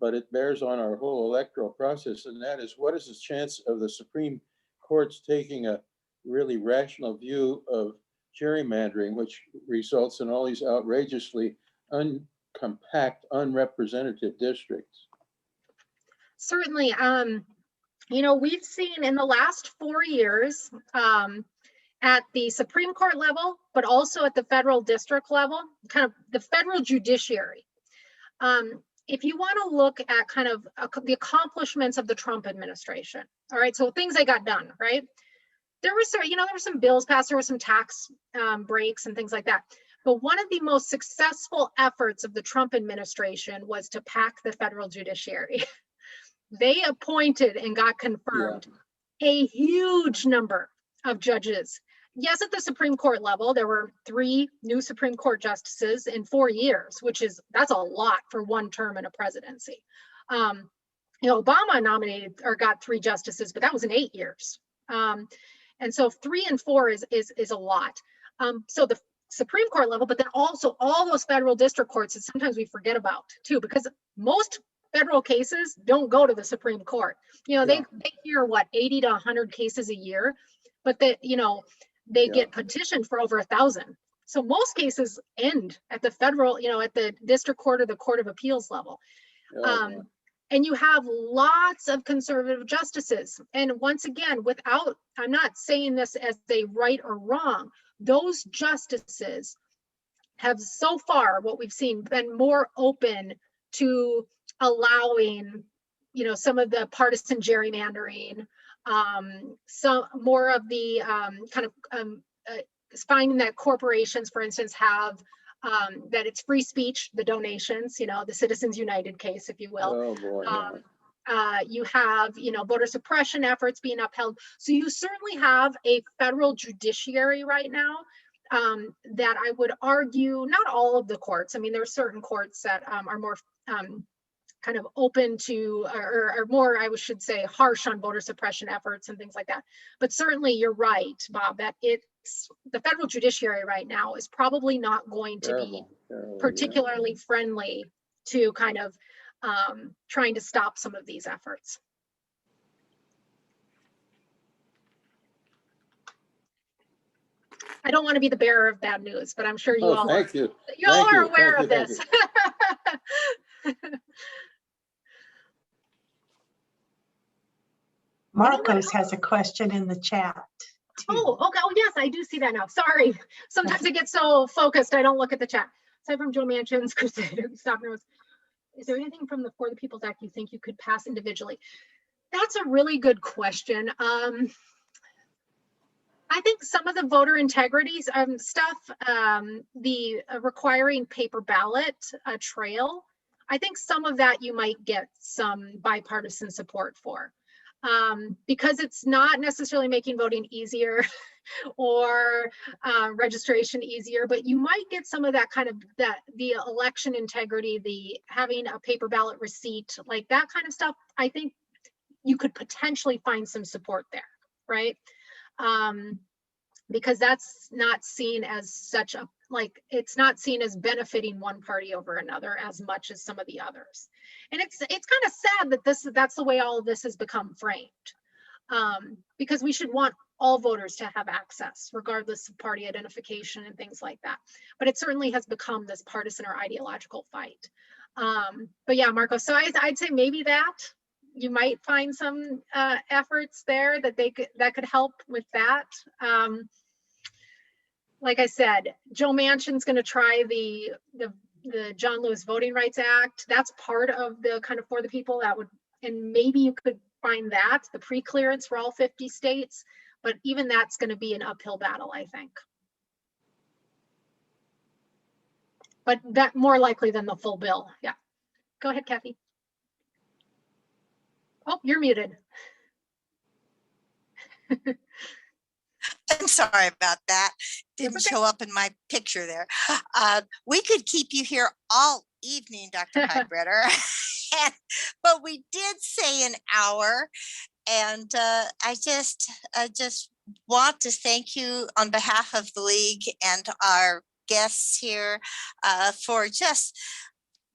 S7: but it bears on our whole electoral process. And that is, what is the chance of the Supreme Court's taking a really rational view of gerrymandering, which results in all these outrageously uncompact, unrepresentative districts?
S1: Certainly. We've seen in the last 4 years at the Supreme Court level, but also at the federal district level, kind of the federal judiciary. If you want to look at kind of the accomplishments of the Trump administration, all right, so things they got done, right? There were some bills passed, there were some tax breaks and things like that. But one of the most successful efforts of the Trump administration was to pack the federal judiciary. They appointed and got confirmed a huge number of judges. Yes, at the Supreme Court level, there were 3 new Supreme Court justices in 4 years, that's a lot for one term in a presidency. Obama nominated or got 3 justices, but that was in 8 years. And so 3 and 4 is a lot. So the Supreme Court level, but then also all those federal district courts that sometimes we forget about too, because most federal cases don't go to the Supreme Court. They hear 80 to 100 cases a year, but they get petitioned for over 1,000. So most cases end at the federal, at the district court or the Court of Appeals level. And you have lots of conservative justices. And once again, I'm not saying this as a right or wrong, those justices have so far, what we've seen, been more open to allowing, some of the partisan gerrymandering, some more of the finding that corporations, for instance, have that it's free speech, the donations, the Citizens United case, if you will.
S7: Oh boy,
S1: You have, voter suppression efforts being upheld. So you certainly have a federal judiciary right now that I would argue, not all of the courts. I mean, there are certain courts that are more kind of open to, or more, I should say, harsh on voter suppression efforts and things like that. But certainly you're right, Bob, that it's the federal judiciary right now is probably not going to be particularly friendly to kind of trying to stop some of these efforts. I don't want to be the bearer of bad news, but I'm sure you all
S7: thank
S1: are.
S7: you.
S1: You all
S7: Thank
S1: are
S7: you,
S1: aware
S7: thank
S1: of
S7: you, thank
S1: this.
S8: Marcos has a question in the chat. too.
S1: Oh, okay. Oh, yes, I do see that now. Sorry. Sometimes I get so focused, I don't look at the chat. Aside from Joe Manchin's Crusader, is there anything from the For the People's Act you think you could pass individually? That's a really good question. I think some of the voter integrity stuff, the requiring paper ballot trail, I think some of that you might get some bipartisan support for. Because it's not necessarily making voting easier or registration easier, but you might get some of that kind of the election integrity, the having a paper ballot receipt, like that kind of stuff. I think you could potentially find some support there, right? Because that's not seen as such a, it's not seen as benefiting one party over another as much as some of the others. And it's kind of sad that that's the way all of this has become framed, because we should want all voters to have access regardless of party identification and things like that. But it certainly has become this partisan or ideological fight. But yeah, Marco, so I'd say maybe that you might find some efforts there that could help with that. Like I said, Joe Manchin's going to try the John Lewis Voting Rights Act. That's part of the kind of For the People that would, and maybe you could find that, the pre-clearance for all 50 states, but even that's going to be an uphill battle, I think. But that more likely than the full bill. Yeah. Go ahead, Kathy. Oh, you're muted.
S3: I'm sorry about that. Didn't
S1: okay.
S3: show up in my picture there. We could keep you here all evening, Dr. Heidbreder, but we did say an hour. And I just want to thank you on behalf of the league and our guests here for just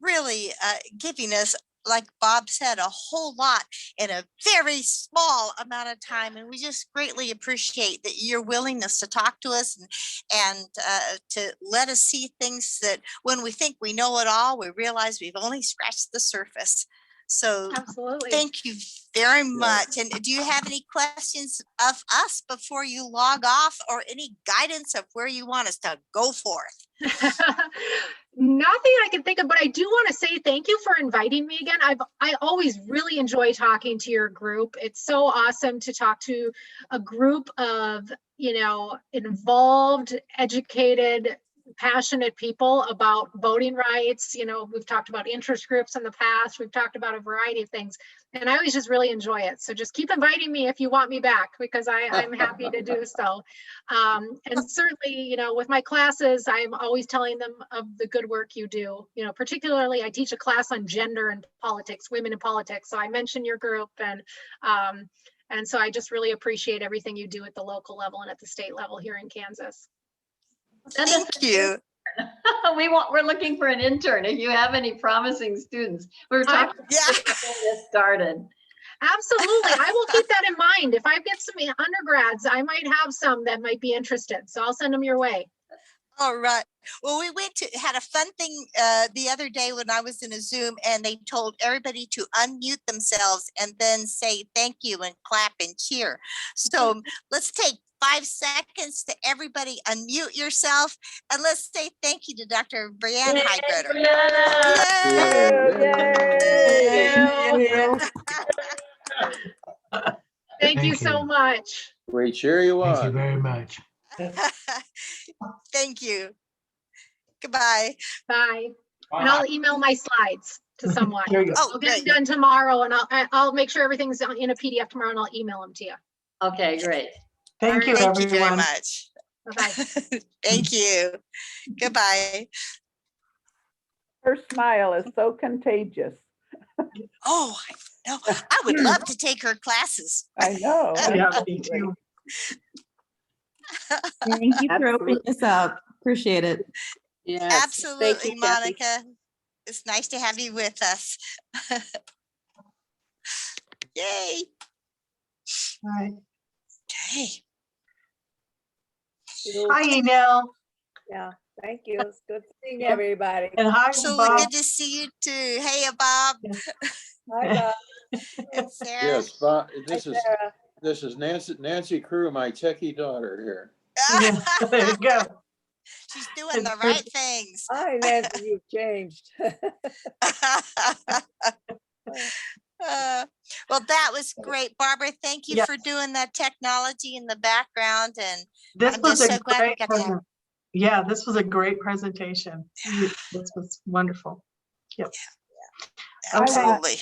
S3: really giving us, like Bob said, a whole lot in a very small amount of time. And we just greatly appreciate that your willingness to talk to us and to let us see things that when we think we know it all, we realize we've only scratched the surface. So
S1: absolutely,
S3: thank you very much. And do you have any questions of us before you log off, or any guidance of where you want us to go forth?
S1: Nothing I can think of, but I do want to say thank you for inviting me again. I always really enjoy talking to your group. It's so awesome to talk to a group of, involved, educated, passionate people about voting rights. We've talked about interest groups in the past. We've talked about a variety of things, and I always just really enjoy it. So just keep inviting me if you want me back, because I'm happy to do so. And certainly, with my classes, I'm always telling them of the good work you do. Particularly I teach a class on gender and politics, women in politics. So I mentioned your group, and so I just really appreciate everything you do at the local level and at the state level here in Kansas.
S3: Thank you.
S5: We're looking for an intern. If you have any promising students, we were talking about this before this started.
S1: Absolutely. I will keep that in mind. If I get some undergrads, I might have some that might be interested. So I'll send them your way.
S3: All right. Well, we had a fun thing the other day when I was in a Zoom, and they told everybody to unmute themselves and then say thank you and clap and cheer. So let's take 5 seconds to everybody unmute yourself, and let's say thank you to Dr. Brianne Heidbreder.
S1: Thank you so much.
S7: Great, cheer you on.
S8: Thank you very much.
S3: Thank you. Goodbye.
S1: Bye. And I'll email my slides. to someone.
S8: There you go.
S3: Oh,
S1: I'll get
S3: great.
S1: them done tomorrow, and I'll make sure everything's in a PDF tomorrow, and I'll email them to you.
S5: Okay, great.
S8: Thank you,
S3: Thank you very
S8: everyone.
S3: much.
S1: Bye-bye.
S3: Thank you. Goodbye.
S4: Her smile is so contagious.
S3: Oh, I know. I would love to take her classes.
S4: I know.
S8: Yeah,
S4: that's
S8: me
S4: great.
S8: too.
S9: Thank you for opening
S10: Absolutely.
S9: this up. Appreciate it.
S10: Yes. Thank
S3: Absolutely,
S10: you, Kathy.
S3: Monica. It's nice to have you with us. Yay.
S8: All right.
S3: Okay.
S8: Hi, Enel.
S10: Yeah, thank you. It's good seeing
S8: Yep.
S10: everybody.
S8: And hi,
S3: Absolutely
S8: Bob.
S3: good to see you too. Hey, Bob
S10: Hi, Bob.
S3: and Sarah.
S7: Yes, Bob,
S10: Hi, Sarah.
S7: this is Nancy Crew, my techie daughter here.
S8: Yeah, there you go.
S3: She's doing the right things.
S10: Hi, Nancy, you've changed.
S3: Well, that was great. Barbara, thank you
S8: Yeah.
S3: for doing that technology in the background. And
S8: This
S3: I'm
S8: was
S3: just
S8: a
S3: so glad we
S8: great
S3: got to have.
S8: present. Yeah, this was a great presentation. This was wonderful. Yep.
S3: Absolutely.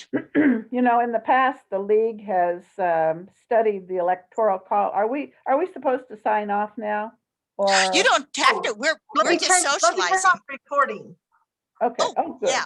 S4: You know, in the past, the league has studied the electoral call. Are we supposed to sign off now? Or
S3: You don't have to. We're
S8: Let me
S3: just
S8: turn off
S3: socializing.
S8: recording.
S4: okay.
S3: Oh,
S4: Oh, good.
S3: yeah.